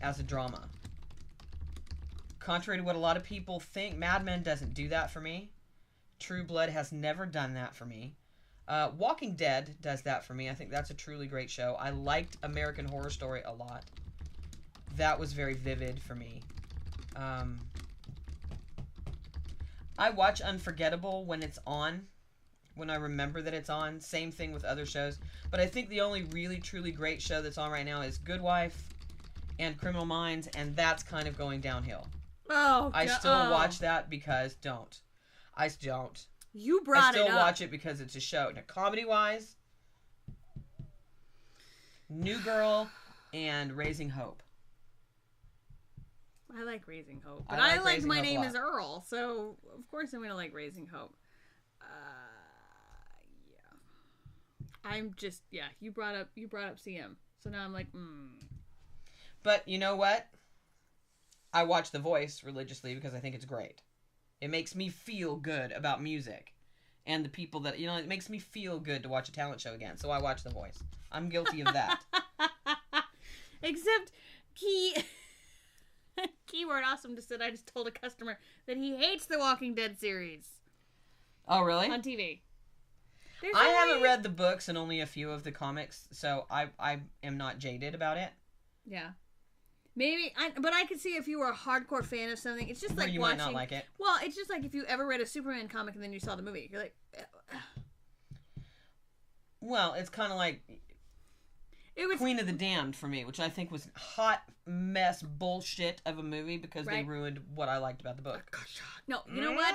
as a drama. Contrary to what a lot of people think, Mad Men doesn't do that for me. True Blood has never done that for me. Walking Dead does that for me. I think that's a truly great show. I liked American Horror Story a lot. That was very vivid for me. I watch Unforgettable when it's on, when I remember that it's on. Same thing with other shows. But I think the only really, truly great show that's on right now is Good Wife and Criminal Minds, and that's kind of going downhill. Oh, I still watch that because I don't. You brought it up. I still watch it because it's a show. Now, comedy-wise, New Girl and Raising Hope. I like Raising Hope. But I like My Name is Earl, so of course I'm going to like Raising Hope. Yeah. I'm just, you brought up CM. So now I'm like, But you know what? I watch The Voice religiously because I think it's great. It makes me feel good about music. And the people that, it makes me feel good to watch a talent show again. So I watch The Voice. I'm guilty of that. Except, Keyword Awesome just said I just told a customer that he hates the Walking Dead series. Oh, really? On TV. I haven't read the books and only a few of the comics, so I am not jaded about it. Yeah. Maybe, but I could see if you were a hardcore fan of something. It's just like you watching. might not like it. Well, it's just like if you ever read a Superman comic and then you saw the movie. You're like, well, it's kind of like Queen of the Damned for me, which I think was hot mess bullshit of a movie because they ruined what I liked about the book. No, you know what?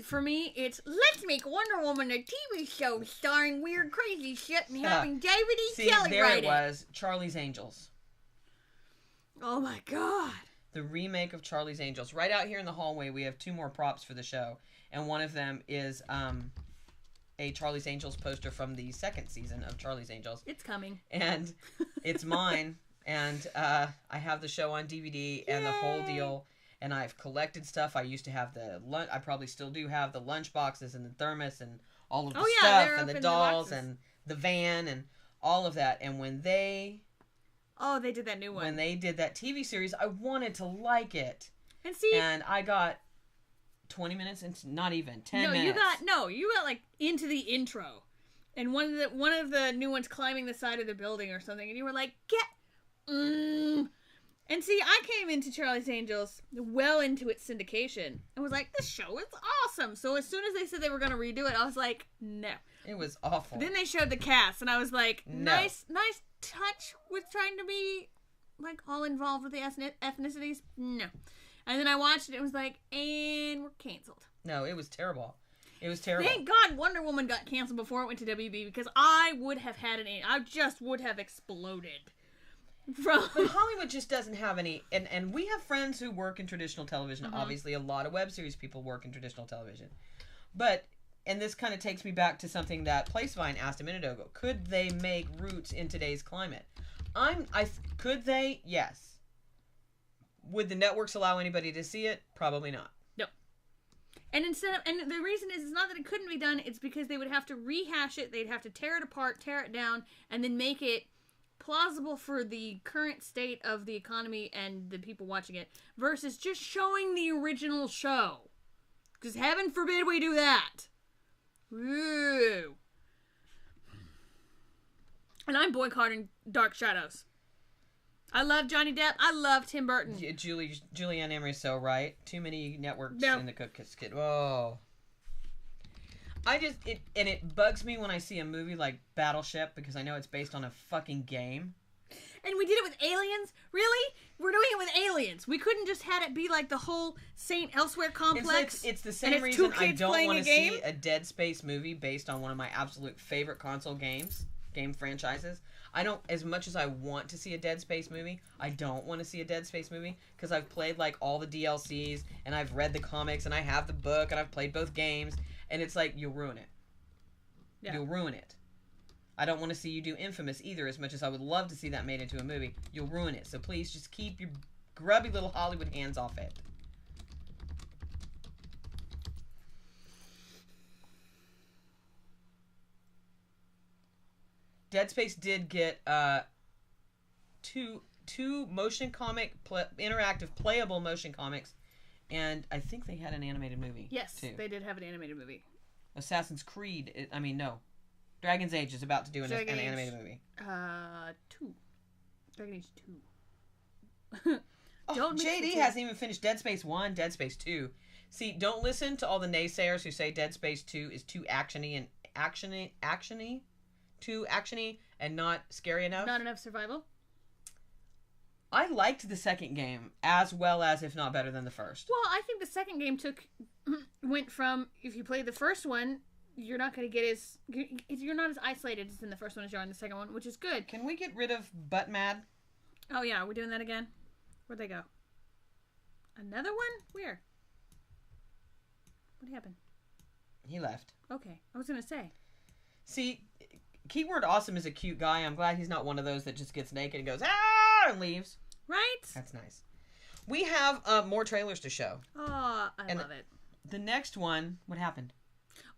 For me, it's let's make Wonder Woman a TV show starring weird, crazy shit and having David E. Kelly there write it was, Charlie's Angels. Oh my God. The remake of Charlie's Angels. Right out here in the hallway, we have 2 more props for the show, and one of them is a Charlie's Angels poster from the 2nd season of Charlie's Angels. It's coming. And it's mine, and I have the show on DVD and the whole deal. And I've collected stuff. I used to have I probably still do have the lunch boxes and the thermos and all of the stuff and the dolls and the van and all of that. And when they did that new one. When they did that TV series, I wanted to like it. And and I got 20 minutes into, not even 10 minutes. You got like into the intro. And one of the new ones climbing the side of the building or something, and you were like, And see, I came into Charlie's Angels well into its syndication and was like, this show is awesome. So as soon as they said they were going to redo it, I was like, no. It was awful. Then they showed the cast, and I was like, nice touch with trying to be like all involved with the ethnicities. No. And then I watched it, and it was like, and we're canceled. No, it was terrible. It was terrible. Thank God Wonder Woman got canceled before it went to WB, because I would have had I just would have exploded. But Hollywood just doesn't have any, and we have friends who work in traditional television. Obviously, a lot of web series people work in traditional television. But, and this kind of takes me back to something that Placevine asked a minute ago. Could they make Roots in today's climate? Could they? Yes. Would the networks allow anybody to see it? Probably not. No. And the reason is, it's not that it couldn't be done, it's because they would have to rehash it, they'd have to tear it apart, tear it down, and then make it plausible for the current state of the economy and the people watching it, versus just showing the original show. Because heaven forbid we do that. Woo. And I'm boycotting Dark Shadows. I love Johnny Depp. I love Tim Burton. Julianne Emery's so right. Too many networks in the cook kit. Oh. It bugs me when I see a movie like Battleship, because I know it's based on a fucking game. And we did it with aliens? Really? We're doing it with aliens. We couldn't just had it be like the whole Saint Elsewhere complex. It's the same reason I don't want to see a Dead Space movie based on one of my absolute favorite console game franchises. I don't, as much as I want to see a Dead Space movie, I don't want to see a Dead Space movie, because I've played like all the DLCs, and I've read the comics, and I have the book, and I've played both games, and it's like, you'll ruin it. Yeah. You'll ruin it. I don't want to see you do Infamous either, as much as I would love to see that made into a movie. You'll ruin it. So please just keep your grubby little Hollywood hands off it. Dead Space did get two motion comic interactive playable motion comics, and I think they had an animated movie. Yes, too. They did have an animated movie. Assassin's Creed. Dragon's Age is about to do an animated movie. 2. Dragon Age 2. JD hasn't even finished Dead Space 1, Dead Space 2. See, don't listen to all the naysayers who say Dead Space 2 is too actiony and not scary enough. Not enough survival? I liked the second game as well as, if not better than, the first. Well, I think the second game went from, if you played the first one, you're not going to get you're not as isolated as in the first one as you are in the second one, which is good. Can we get rid of Butt Mad? Oh yeah, are we doing that again? Where'd they go? Another one? Where? What happened? He left. Okay, I was going to say. See, Keyword Awesome is a cute guy. I'm glad he's not one of those that just gets naked and goes, and leaves. Right? That's nice. We have more trailers to show. Oh, I love it. The next one, what happened?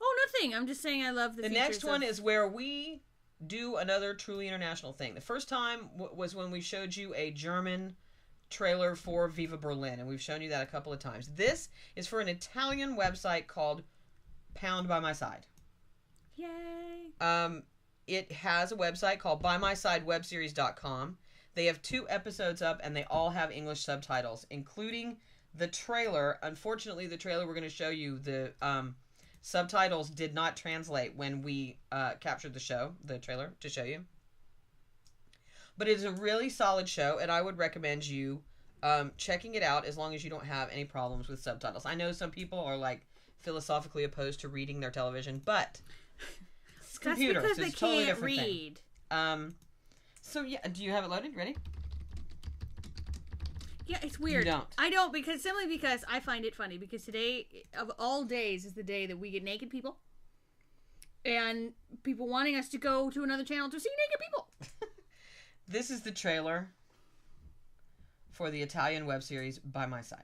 Oh, nothing. I'm just saying I love the next one is where we do another truly international thing. The first time was when we showed you a German trailer for Viva Berlin, and we've shown you that a couple of times. This is for an Italian website called Pound by My Side. Yay! It has a website called ByMySideWebSeries.com. They have 2 episodes up, and they all have English subtitles, including the trailer. Unfortunately, the trailer we're going to show you, the subtitles did not translate when we captured the trailer, to show you. But it's a really solid show, and I would recommend you checking it out as long as you don't have any problems with subtitles. I know some people are like philosophically opposed to reading their television, but it's computers. That's because it's they a totally can't different read. thing. So yeah, do you have it loaded? Ready? Yeah, it's weird. You don't. I don't simply because I find it funny because today of all days is the day that we get naked people. And people wanting us to go to another channel to see naked people. This is the trailer for the Italian web series By My Side.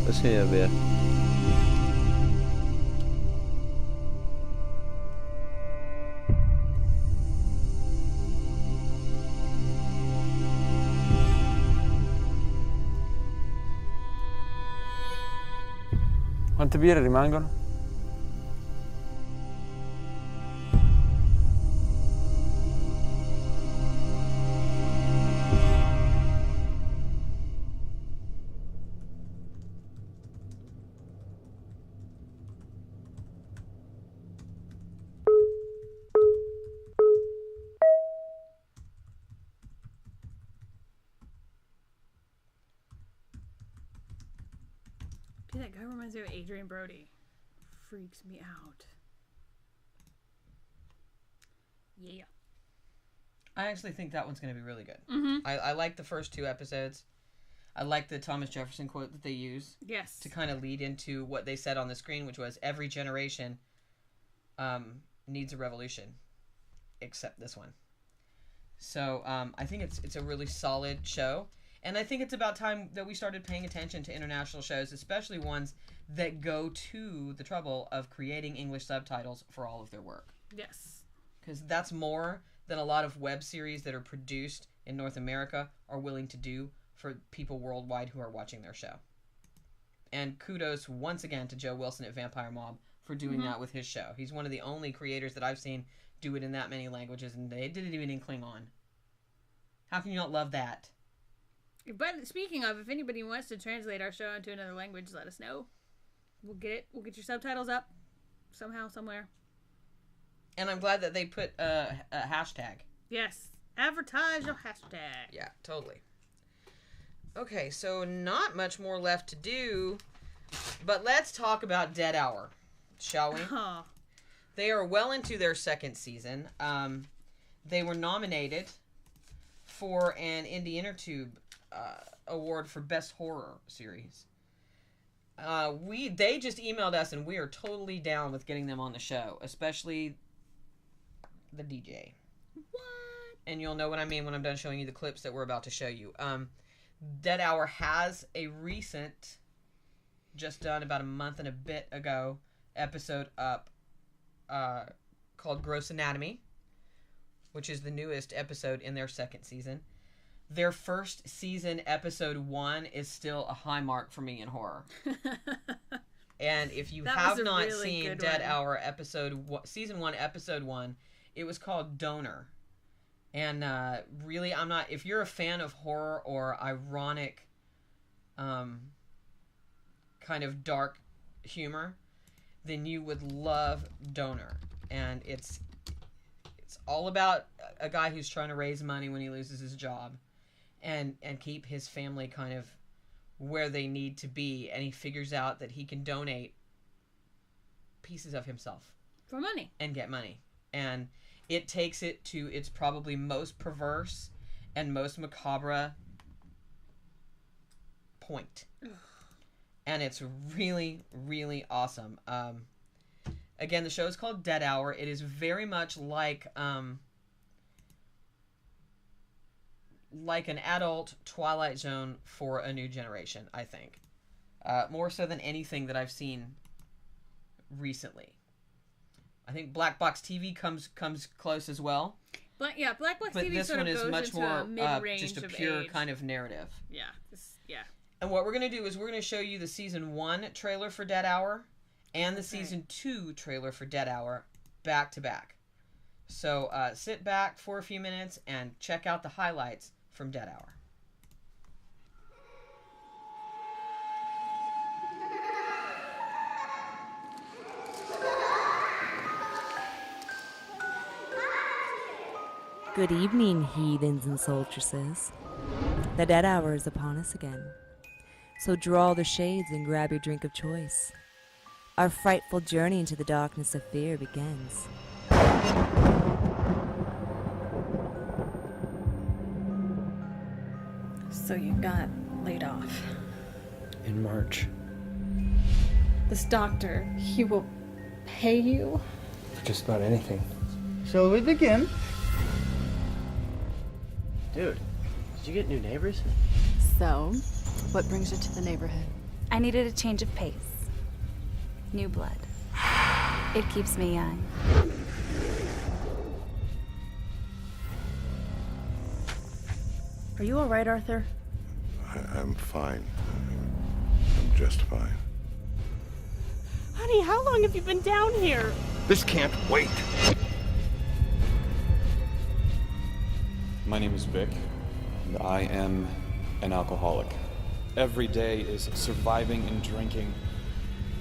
Sì, è vero. Quante birre rimangono? Dude, that guy reminds me of Adrian Brody. Freaks me out. Yeah. I actually think that one's going to be really good. Mm-hmm. I like the first 2 episodes. I like the Thomas Jefferson quote that they use. Yes. To kind of lead into what they said on the screen, which was every generation needs a revolution, except this one. So I think it's a really solid show. And I think it's about time that we started paying attention to international shows, especially ones that go to the trouble of creating English subtitles for all of their work. Yes. Because that's more than a lot of web series that are produced in North America are willing to do for people worldwide who are watching their show. And kudos once again to Joe Wilson at Vampire Mob for doing that with his show. He's one of the only creators that I've seen do it in that many languages, and they did it even in Klingon. How can you not love that? But speaking of, if anybody wants to translate our show into another language, let us know. We'll get it. We'll get your subtitles up somehow, somewhere. And I'm glad that they put a hashtag. Yes. Advertise your hashtag. Yeah, totally. Okay, so not much more left to do, but let's talk about Dead Hour, shall we? They are well into their 2nd season. They were nominated for an Indie Intertube award for Best Horror Series. They just emailed us, and we are totally down with getting them on the show, especially the DJ. What? And you'll know what I mean when I'm done showing you the clips that we're about to show you. Dead Hour has a recent, just done about a month and a bit ago, episode up called Gross Anatomy, which is the newest episode in their 2nd season. Their 1st season, episode 1, is still a high mark for me in horror. And if you have not really seen Dead Hour season 1, episode 1, it was called Donor. And really, if you're a fan of horror or ironic, kind of dark humor, then you would love Donor. And it's all about a guy who's trying to raise money when he loses his job and keep his family kind of where they need to be. And he figures out that he can donate pieces of himself. For money. And get money. And it takes it to its probably most perverse and most macabre point. And it's really, really awesome. Again, the show is called Dead Hour. It is very much like an adult Twilight Zone for a new generation, I think. More so than anything that I've seen recently. I think Black Box TV comes close as well. Black Box But TV this sort one of is goes much into more a mid-range just a of pure age. kind of narrative. Yeah. And what we're going to do is we're going to show you the season 1 trailer for Dead Hour and the season 2 trailer for Dead Hour back to back. So sit back for a few minutes and check out the highlights from Dead Hour. Good evening, heathens and soldiers. The dead hour is upon us again. So draw the shades and grab your drink of choice. Our frightful journey into the darkness of fear begins. So you got laid off. In March. This doctor, he will pay you? Just about anything. Shall we begin? Dude, did you get new neighbors? So, what brings you to the neighborhood? I needed a change of pace. New blood. It keeps me young. Are you all right, Arthur? I'm fine. I'm just fine. Honey, how long have you been down here? This can't wait. My name is Vic, and I am an alcoholic. Every day is surviving and drinking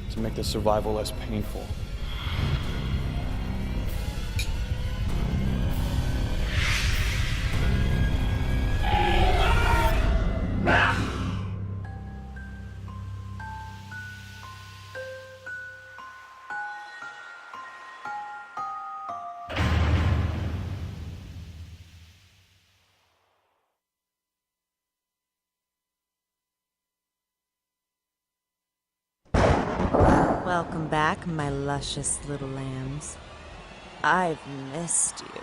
to make the survival less painful. Welcome back, my luscious little lambs. I've missed you.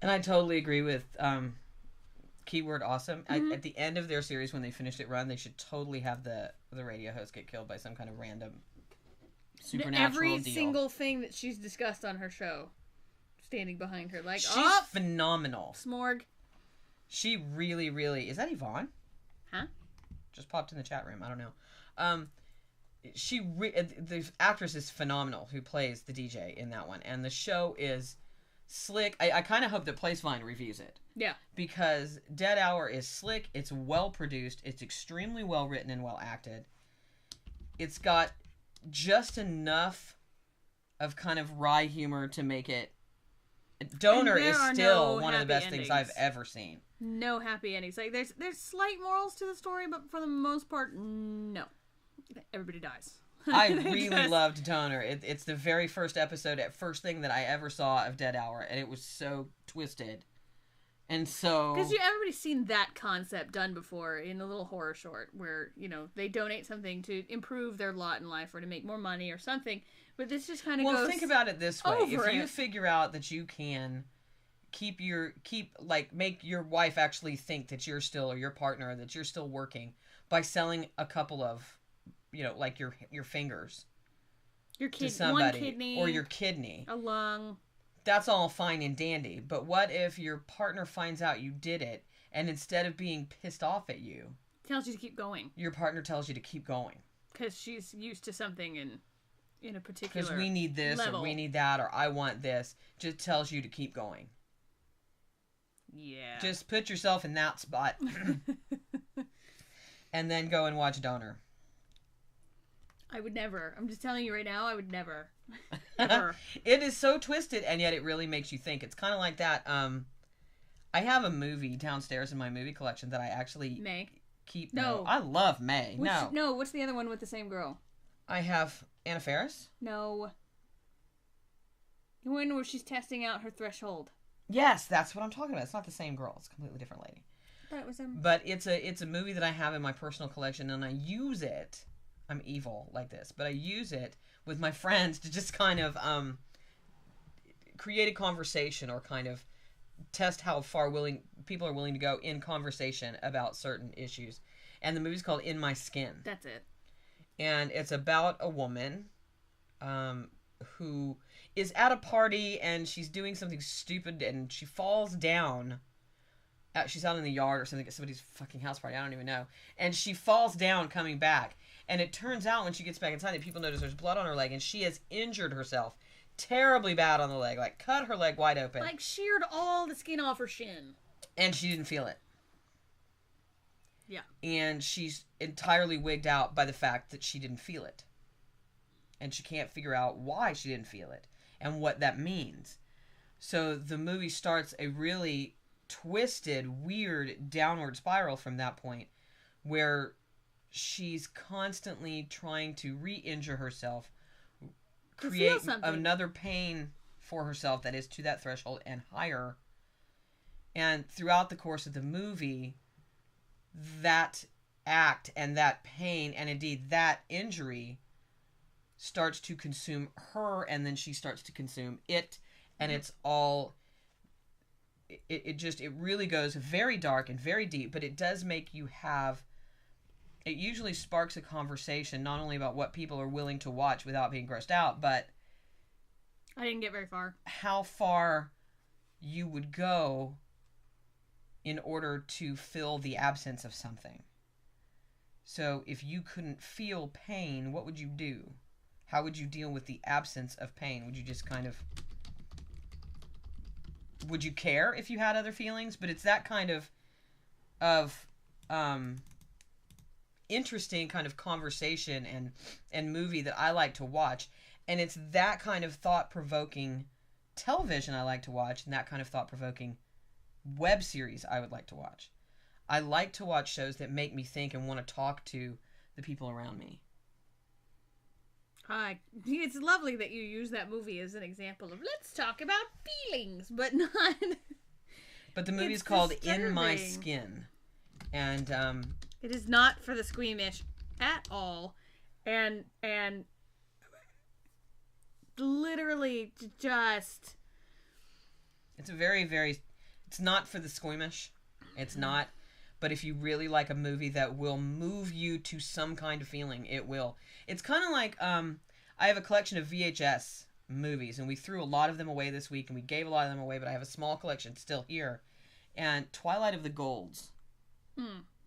And I totally agree with keyword awesome. At the end of their series, when they finished it run, they should totally have the radio host get killed by some kind of random supernatural Every deal. single thing that she's discussed on her show, standing behind her, like, She's oh, phenomenal. Smorg. She really, really... Is that Yvonne? Huh? Just popped in the chat room. I don't know. The actress is phenomenal who plays the DJ in that one. And the show is slick. I kind of hope that Placevine reviews it. Yeah. Because Dead Hour is slick. It's well produced. It's extremely well written and well acted. It's got just enough of kind of wry humor to make it... Donor is still one of the best things I've ever seen. No happy endings. Like there's slight morals to the story, but for the most part, no. Everybody dies. I really loved Donor. It's the very first episode, first thing that I ever saw of Dead Hour, and it was so twisted. And so... Because everybody's seen that concept done before in a little horror short where, they donate something to improve their lot in life or to make more money or something. But this just kind of goes... Well, think about it this way. If you figure out that you can make your wife actually think that you're still, or your partner, that you're still working by selling a couple of, your fingers. Your to somebody, one kidney, or your kidney, a lung. That's all fine and dandy. But what if your partner finds out you did it, and instead of being pissed off at you, tells you to keep going? Your partner tells you to keep going because she's used to something in a particular. Because we need this, level. or we need that, or I want this. Just tells you to keep going. Yeah. Just put yourself in that spot, and then go and watch Donor. I would never. I'm just telling you right now, I would never. Ever. It is so twisted, and yet it really makes you think. It's kind of like that. I have a movie downstairs in my movie collection that I actually keep. No, I love May. What's the other one with the same girl? I have Anna Faris. No. The one where she's testing out her threshold. Yes, that's what I'm talking about. It's not the same girl. It's a completely different lady. I thought it was But it's a movie that I have in my personal collection, and I use it. I'm evil like this, but I use it with my friends to just kind of create a conversation, or kind of test how far people are willing to go in conversation about certain issues. And the movie's called In My Skin. That's it. And it's about a woman who is at a party, and she's doing something stupid, and she falls down. She's out in the yard or something at somebody's fucking house party. I don't even know. And she falls down coming back. And it turns out when she gets back inside that people notice there's blood on her leg, and she has injured herself terribly bad on the leg. Like, cut her leg wide open. Like, sheared all the skin off her shin. And she didn't feel it. Yeah. And she's entirely wigged out by the fact that she didn't feel it. And she can't figure out why she didn't feel it and what that means. So the movie starts a really twisted, weird downward spiral from that point, where she's constantly trying to re-injure herself, create another pain for herself that is to that threshold and higher. And throughout the course of the movie, that act and that pain, and indeed that injury, starts to consume her, and then she starts to consume it, and it's all... It really goes very dark and very deep, but it does make you have... It usually sparks a conversation, not only about what people are willing to watch without being grossed out, but... I didn't get very far. How far you would go in order to fill the absence of something. So if you couldn't feel pain, what would you do? How would you deal with the absence of pain? Would you just kind of... Would you care if you had other feelings? But it's that kind of interesting kind of conversation and movie that I like to watch. And it's that kind of thought-provoking television I like to watch, and that kind of thought-provoking web series I would like to watch. I like to watch shows that make me think and want to talk to the people around me. It's lovely that you use that movie as an example of let's talk about feelings, but not... But the movie's called In My Skin. And it is not for the squeamish at all. And literally just... It's a very, very... It's not for the squeamish. It's not. But if you really like a movie that will move you to some kind of feeling, it will. It's kind of like, I have a collection of VHS movies, and we threw a lot of them away this week, and we gave a lot of them away, but I have a small collection still here. And Twilight of the Golds,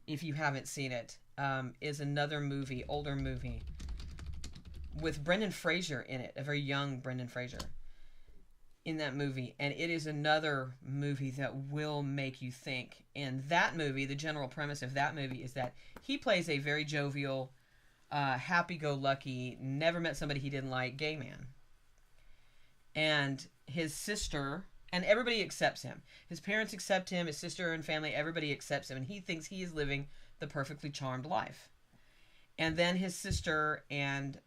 if you haven't seen it, is another movie, older movie, with Brendan Fraser in it, a very young Brendan Fraser in that movie. And it is another movie that will make you think. And that movie, the general premise of that movie is that he plays a very jovial, happy-go-lucky, never met somebody he didn't like, gay man. And his sister, and everybody accepts him. His parents accept him, his sister and family, everybody accepts him, and he thinks he is living the perfectly charmed life. And then his sister and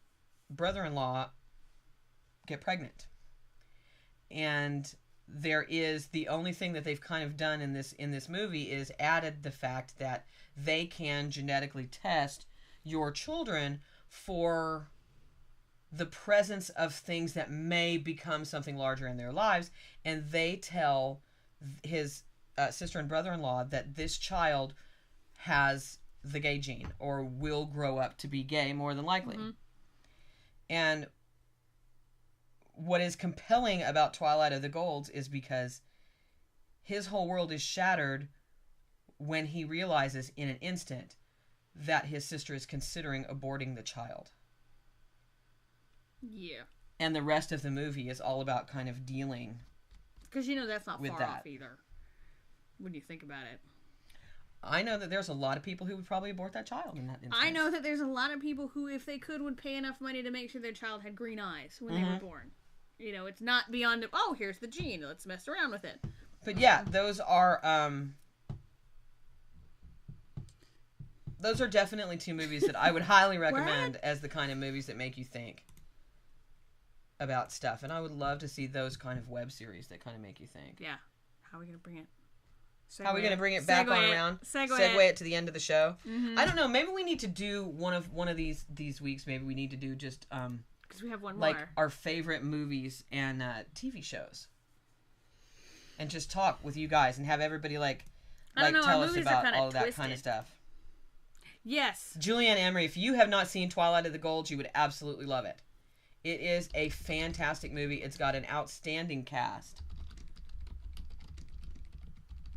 brother-in-law get pregnant. And there is, the only thing that they've kind of done in this movie is added the fact that they can genetically test your children for the presence of things that may become something larger in their lives, and they tell his sister and brother-in-law that this child has the gay gene or will grow up to be gay more than likely. And what is compelling about Twilight of the Golds is because his whole world is shattered when he realizes in an instant that his sister is considering aborting the child. Yeah. And the rest of the movie is all about kind of dealing Because that's not with far that. off either, when you think about it. I know that there's a lot of people who would probably abort that child in that instance. I know that there's a lot of people who, if they could, would pay enough money to make sure their child had green eyes when they were born. It's not beyond, oh, here's the gene, let's mess around with it. But yeah, those are definitely two movies that I would highly recommend as the kind of movies that make you think about stuff. And I would love to see those kind of web series that kind of make you think. Yeah. How are we going to bring it? How are we going to bring it back on around? Segue it to the end of the show. Mm-hmm. I don't know. Maybe we need to do one of these weeks. Maybe we need to do just because we have one like more. Our favorite movies and TV shows, and just talk with you guys and have everybody tell us about all of that kind of stuff. Yes, Julianne Emery. If you have not seen Twilight of the Golds, you would absolutely love it. It is a fantastic movie. It's got an outstanding cast.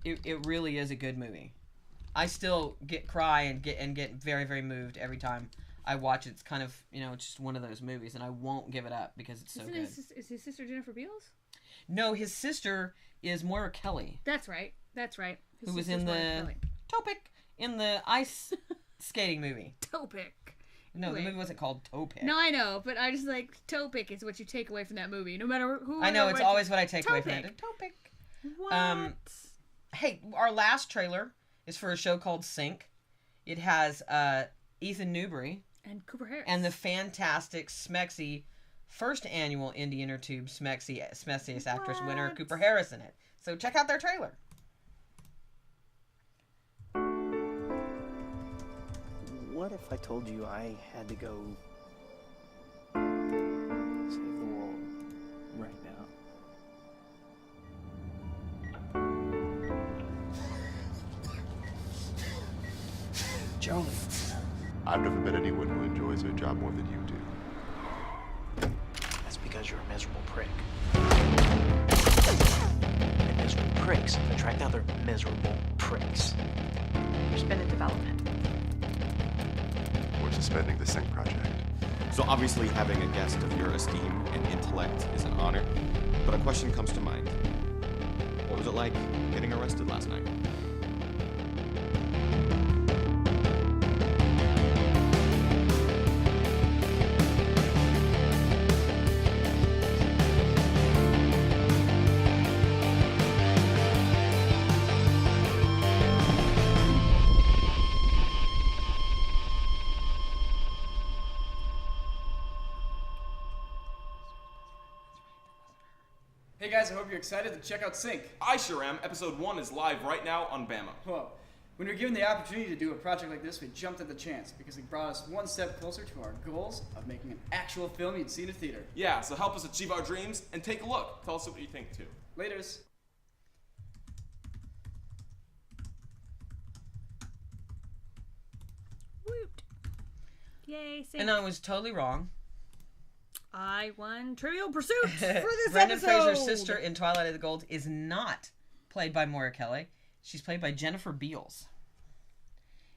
It really is a good movie. I still cry and get very, very moved every time I watch it. It's kind of, it's just one of those movies, and I won't give it up because it's so good. Is his sister Jennifer Beals? No, his sister is Moira Kelly. That's right. Who was in the Topic in the ice skating movie. Topic. No, the movie wasn't called Topic. No, I know, but I just Topic is what you take away from that movie, no matter who. I know, it's always what I take away from it. Topic. What? Hey, our last trailer is for a show called Sync. It has Ethan Newbury and Cooper Harris and the fantastic Smexy first annual Indie Intertube Smexiest Actress winner Cooper Harris in it. So check out their trailer. What if I told you I had to go save the world right now? Charlie. I've never met anyone who enjoys their job more than you do. That's because you're a miserable prick. And miserable pricks attract other miserable pricks. There's been a development. We're suspending the Sync project. So obviously having a guest of your esteem and intellect is an honor, but a question comes to mind. What was it like getting arrested last night? Hey guys, I hope you're excited to check out Sync. I sure am. Episode 1 is live right now on Bama. Well, when we were given the opportunity to do a project like this, we jumped at the chance because it brought us one step closer to our goals of making an actual film you'd see in a theater. Yeah, so help us achieve our dreams and take a look. Tell us what you think too. Laters. Woot. Yay, Sync. And I was totally wrong. I won Trivial Pursuit for this Brendan episode. Fraser's sister in Twilight of the Golds is not played by Moira Kelly. She's played by Jennifer Beals.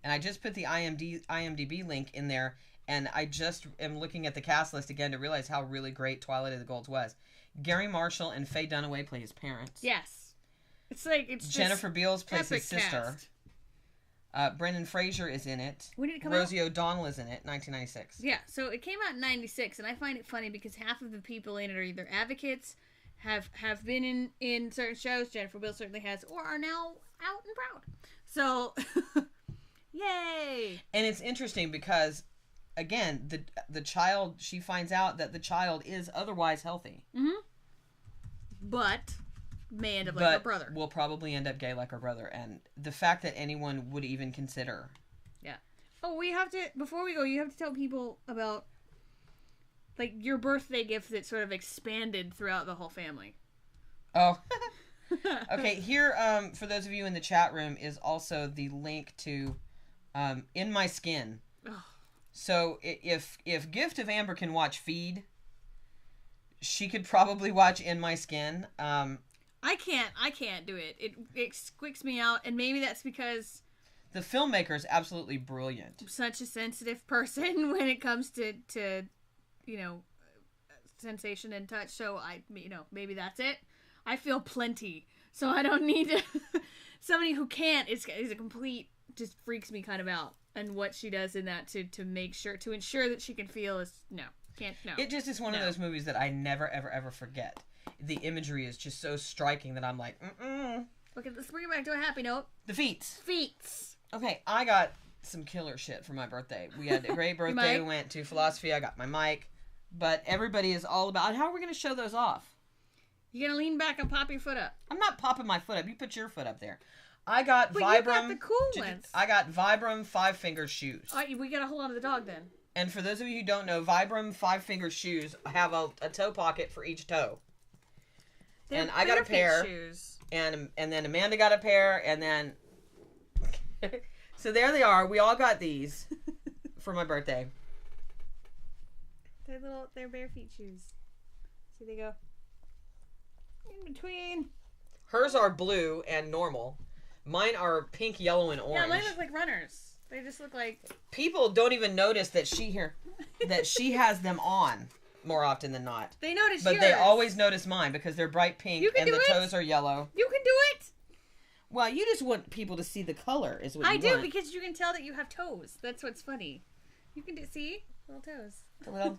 And I just put the IMDb link in there, and I just am looking at the cast list again to realize how really great Twilight of the Golds was. Gary Marshall and Faye Dunaway play his parents. Yes. It's Jennifer Beals plays his sister. Cast. Brendan Fraser is in it. When did it come Rosie O'Donnell is in it, 1996. Yeah, so it came out in 96, and I find it funny because half of the people in it are either advocates, have been in certain shows, Jennifer Beals certainly has, or are now out and proud. So, yay! And it's interesting because, again, the child, she finds out that the child is otherwise healthy. Mm-hmm. But may end up like her brother. Will probably end up gay like her brother. And the fact that anyone would even consider. Yeah. Oh, we have to, before we go, you have to tell people about, your birthday gift that sort of expanded throughout the whole family. Oh. Okay, here, for those of you in the chat room, is also the link to In My Skin. Oh. So if Gift of Amber can watch Feed, She could probably watch In My Skin. I can't do it. It squeaks me out, and maybe that's because the filmmaker is absolutely brilliant. I'm such a sensitive person when it comes to sensation and touch. So maybe that's it. I feel plenty, so I don't need to. Somebody who can't is a complete, just freaks me kind of out. And what she does in that to ensure that she can feel is no. It just is one of those movies that I never ever ever forget. The imagery is just so striking that I'm like, Okay, let's bring it back to a happy note. The feats. Feats. Okay, I got some killer shit for my birthday. We had a great birthday. We went to philosophy. I got my mic. But everybody is all about, how are we going to show those off? You going to lean back and pop your foot up? I'm not popping my foot up. You put your foot up there. I got but Vibram. You got the cool ones. I got Vibram 5-finger shoes. All right, we got to hold on to the dog then. And for those of you who don't know, Vibram 5-finger shoes have a toe pocket for each toe. And I got a pair. Shoes. And then Amanda got a pair, and then so there they are. We all got these for my birthday. They're bare feet shoes. See, they go in between. Hers are blue and normal. Mine are pink, yellow, and orange. Yeah, mine look like runners. They just look like... People don't even notice that she has them on more often than not. They notice But yours. they always notice mine because they're bright pink and the toes are yellow. You can do it! Well, you just want people to see the color is what you want. I do, because you can tell that you have toes. That's what's funny. You can see? Little toes. Well...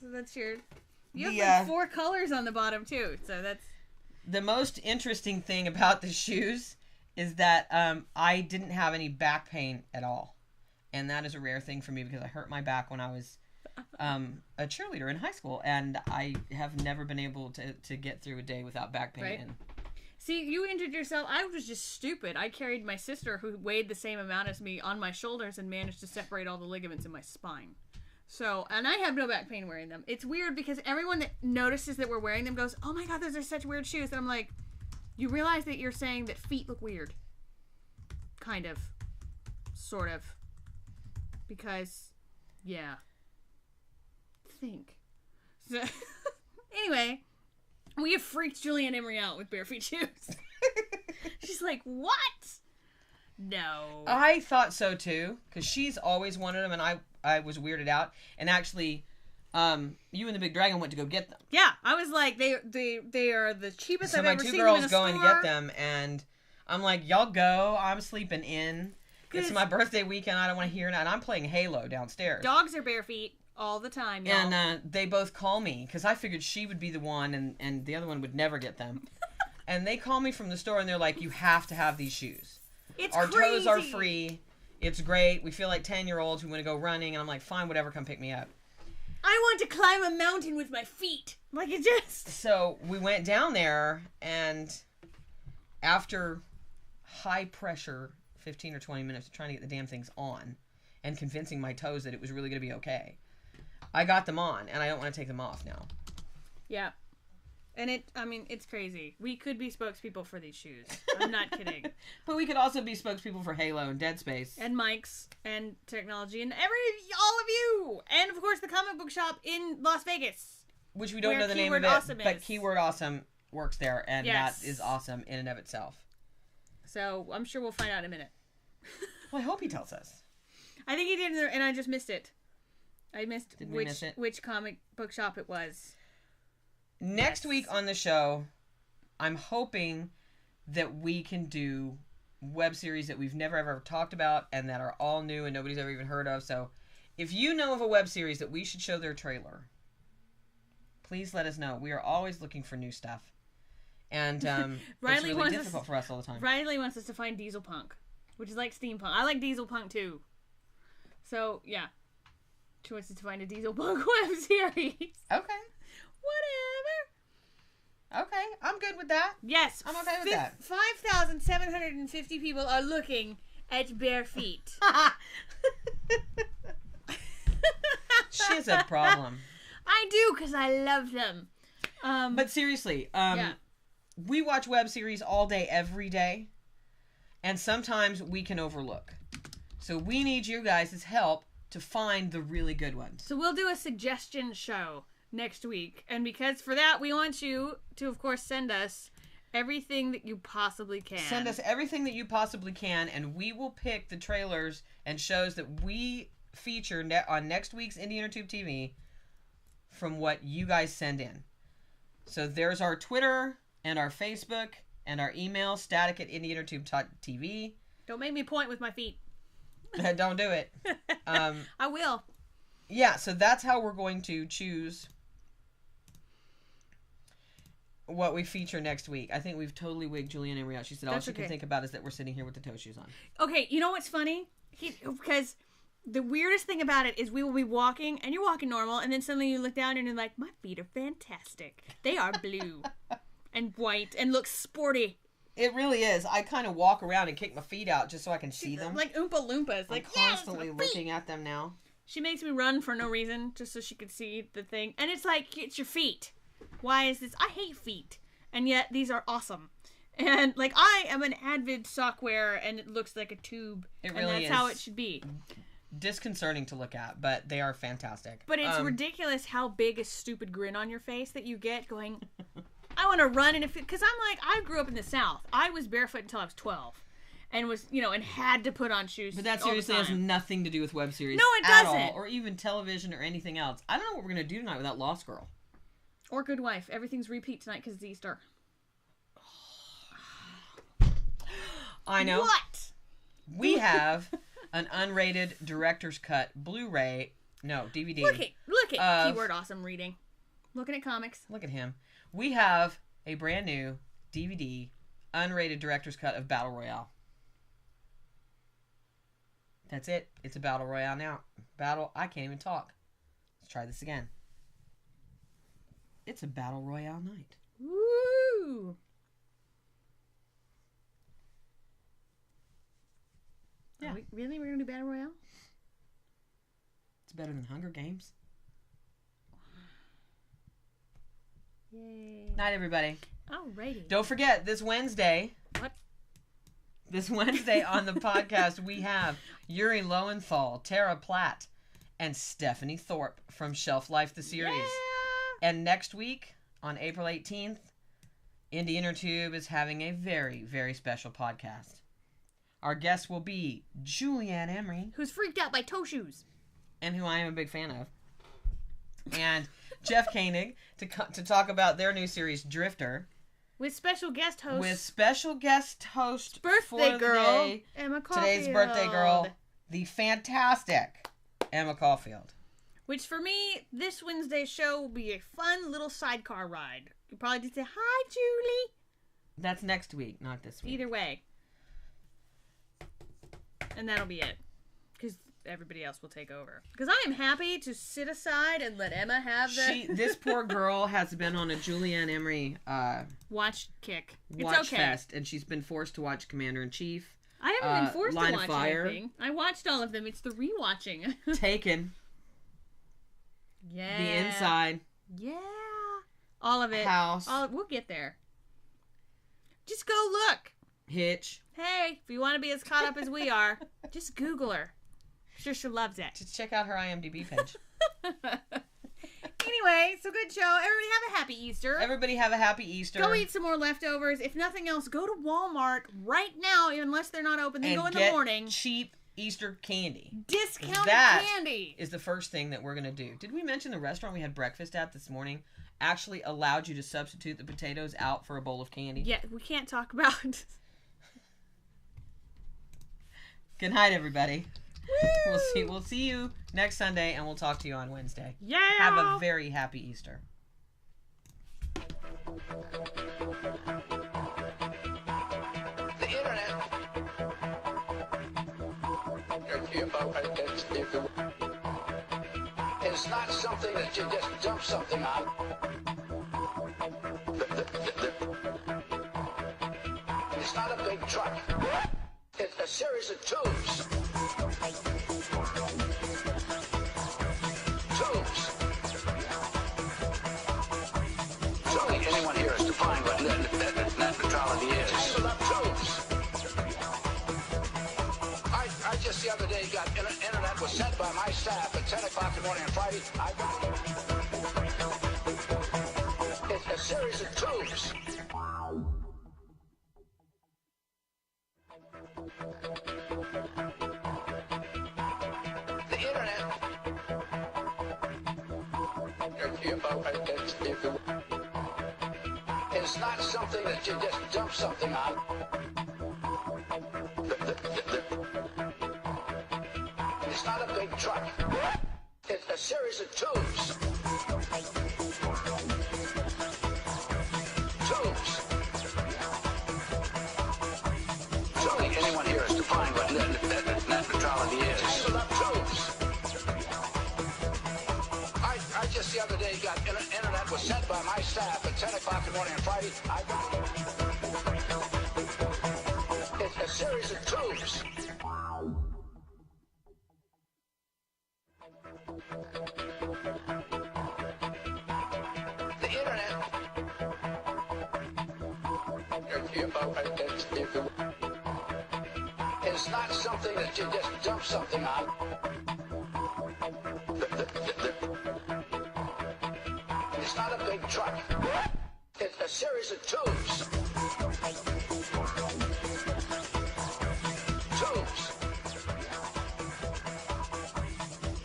So that's your... You have like 4 colors on the bottom, too. So that's... The most interesting thing about the shoes is that I didn't have any back pain at all. And that is a rare thing for me because I hurt my back when I was a cheerleader in high school. And I have never been able to get through a day without back pain. Right. See, you injured yourself. I was just stupid. I carried my sister, who weighed the same amount as me, on my shoulders and managed to separate all the ligaments in my spine. So, and I have no back pain wearing them. It's weird because everyone that notices that we're wearing them goes, oh my god, those are such weird shoes. And I'm like, you realize that you're saying that feet look weird. Kind of. Sort of. Because, yeah. Think. So, anyway, we have freaked Julianne Emery out with bare feet shoes. She's like, what? No. I thought so too, because she's always wanted them, and I was weirded out. And actually, you and the Big Dragon went to go get them. Yeah, I was like, they are the cheapest I've ever seen them in a store. So my 2 girls go and get them, and I'm like, y'all go. I'm sleeping in. It's my birthday weekend. I don't want to hear it. And I'm playing Halo downstairs. Dogs are bare feet all the time, y'all. And they both call me, because I figured she would be the one, and the other one would never get them. And they call me from the store, and they're like, you have to have these shoes. Our crazy. toes are free. It's great. We feel like 10-year-olds who want to go running. And I'm like, fine, whatever, come pick me up. I want to climb a mountain with my feet. Like it just... So we went down there, and after high pressure, 15 or 20 minutes of trying to get the damn things on and convincing my toes that it was really going to be okay, I got them on, and I don't want to take them off now. Yeah. And it's crazy. We could be spokespeople for these shoes. I'm not kidding. But we could also be spokespeople for Halo and Dead Space. And mics and technology and all of you. And, of course, the comic book shop in Las Vegas. Which we don't know the name of it, but Keyword Awesome works there, and that is awesome in and of itself. So, I'm sure we'll find out in a minute. Well, I hope he tells us. I think he did, and I just missed it. I missed miss it? which comic book shop it was. Next week on the show, I'm hoping that we can do web series that we've never ever talked about and that are all new and nobody's ever even heard of. So if you know of a web series that we should show their trailer, please let us know. We are always looking for new stuff. And it's really difficult for us all the time. Riley wants us to find diesel punk, which is like steampunk. I like diesel punk too. So, yeah. She wants us to find a diesel punk web series. Okay. Whatever. Okay, I'm good with that. Yes. I'm okay with that. 5,750 people are looking at bare feet. She has a problem. I do, because I love them. But seriously, we watch web series all day, every day. And sometimes we can overlook. So we need you guys' help to find the really good ones. So we'll do a suggestion show next week. And because for that, we want you to, of course, send us everything that you possibly can. Send us everything that you possibly can, and we will pick the trailers and shows that we feature on next week's Indie Intertube TV from what you guys send in. So there's our Twitter and our Facebook and our email, static@indieintertube.tv. Don't make me point with my feet. Don't do it. I will. Yeah, so that's how we're going to choose what we feature next week. I think we've totally wigged Julianne Emery out. She said all she can think about is that we're sitting here with the toe shoes on. Okay, you know what's funny? Because the weirdest thing about it is we will be walking, and you're walking normal, and then suddenly you look down and you're like, my feet are fantastic. They are blue and white and look sporty. It really is. I kind of walk around and kick my feet out just so I can see them. Like Oompa Loompas. I'm constantly looking at them now. She makes me run for no reason, just so she could see the thing. And it's like, it's your feet. Why is this? I hate feet. And yet, these are awesome. And, like, I am an avid sock wearer, and it looks like a tube. It really and that's how it should be. Disconcerting to look at, but they are fantastic. But it's ridiculous how big a stupid grin on your face that you get going, I want to run in a fit. Because I'm like, I grew up in the South. I was barefoot until I was 12. And was, and had to put on shoes. But that seriously has nothing to do with web series. No, it doesn't. All, or even television or anything else. I don't know what we're going to do tonight without Lost Girl. Or Good Wife. Everything's repeat tonight because it's Easter. I know. What? We have an unrated director's cut Blu-ray. No, DVD. Look at keyword awesome reading. Looking at comics. Look at him. We have a brand new DVD unrated director's cut of Battle Royale. That's it. It's a Battle Royale now. I can't even talk. Let's try this again. It's a Battle Royale night. Woo! Yeah. Really? We're going to do Battle Royale? It's better than Hunger Games. Yay. Night, everybody. Alrighty. Don't forget, this Wednesday... What? This Wednesday on the podcast, we have Yuri Lowenthal, Tara Platt, and Stephanie Thorpe from Shelf Life, the series. Yeah! And next week, on April 18th, Indie Intertube is having a very, very special podcast. Our guest will be Julianne Emery. Who's freaked out by toe shoes. And who I am a big fan of. And Jeff Koenig to talk about their new series, Drifter. With special guest host. Birthday girl, day, Emma Caulfield. Today's birthday girl, the fantastic Emma Caulfield. Which for me, this Wednesday's show will be a fun little sidecar ride. You probably just say, hi, Julie. That's next week, not this week. Either way. And that'll be it. Because everybody else will take over. Because I am happy to sit aside and let Emma have This poor girl has been on a Julianne Emery watch kick. Watch fest, and she's been forced to watch Commander-in-Chief. I haven't been forced Line to watch of Fire. anything. I watched all of them. It's the rewatching. Taken. Yeah. The Inside. Yeah. All of it. House. We'll get there. Just go look. Hitch. Hey, if you want to be as caught up as we are, just Google her. I'm sure she loves it. Just check out her IMDb page. Anyway, so good show. Everybody have a happy Easter. Everybody have a happy Easter. Go eat some more leftovers. If nothing else, go to Walmart right now, unless they're not open. Then and go in get the morning. Cheap Easter candy. Discounted candy. Is the first thing that we're going to do. Did we mention the restaurant we had breakfast at this morning actually allowed you to substitute the potatoes out for a bowl of candy? Yeah, we can't talk about Good night, everybody. We'll see you next Sunday, and we'll talk to you on Wednesday. Yeah. Have a very happy Easter. The internet. It's not something that you just dump something on. It's not a big truck. It's a series of tubes. Surely anyone here has defined what net neutrality is. Tangled up tubes. I just the other day got internet with sent by my staff at 10 o'clock in the morning on Friday. It's a series of tubes. The internet. It's not something that you just dump something on. It's not a big truck. It's a series of tubes. Tubes. Surely anyone here has defined what net neutrality is. Tangled up tubes. I just the other day got internet was sent by my staff at 10 o'clock in the morning on Friday. It's a series of tubes. The internet. It's not something that you just dump something on. It's not a big truck. It's a series of tubes. Tubes.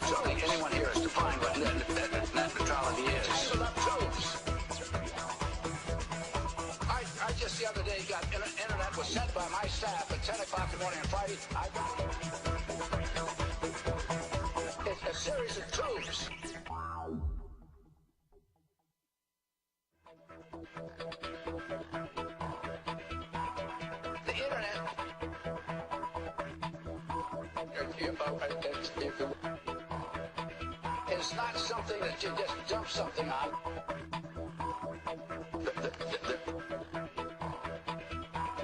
Surely anyone here has defined what net neutrality is. Tangled up tubes. I just the other day got internet was sent by my staff at 10 o'clock in the morning on Friday. It's a series of tubes. The internet. It's not something that you just dump something on.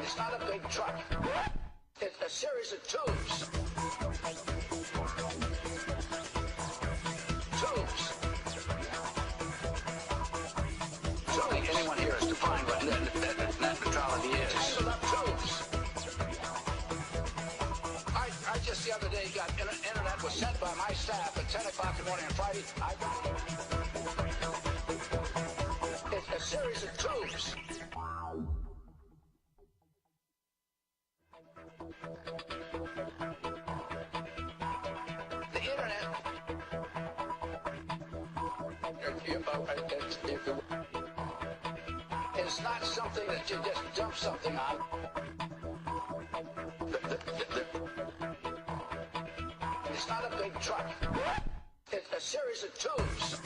It's not a big truck. It's a series of tubes. Tubes. Surely anyone here has defined what net neutrality is. Tangled up tubes. I just the other day got internet was sent by my staff at 10 o'clock in the morning on Friday. It's a series of tubes. The internet. It's not something that you just dump something on. It's not a big truck. It's a series of tubes.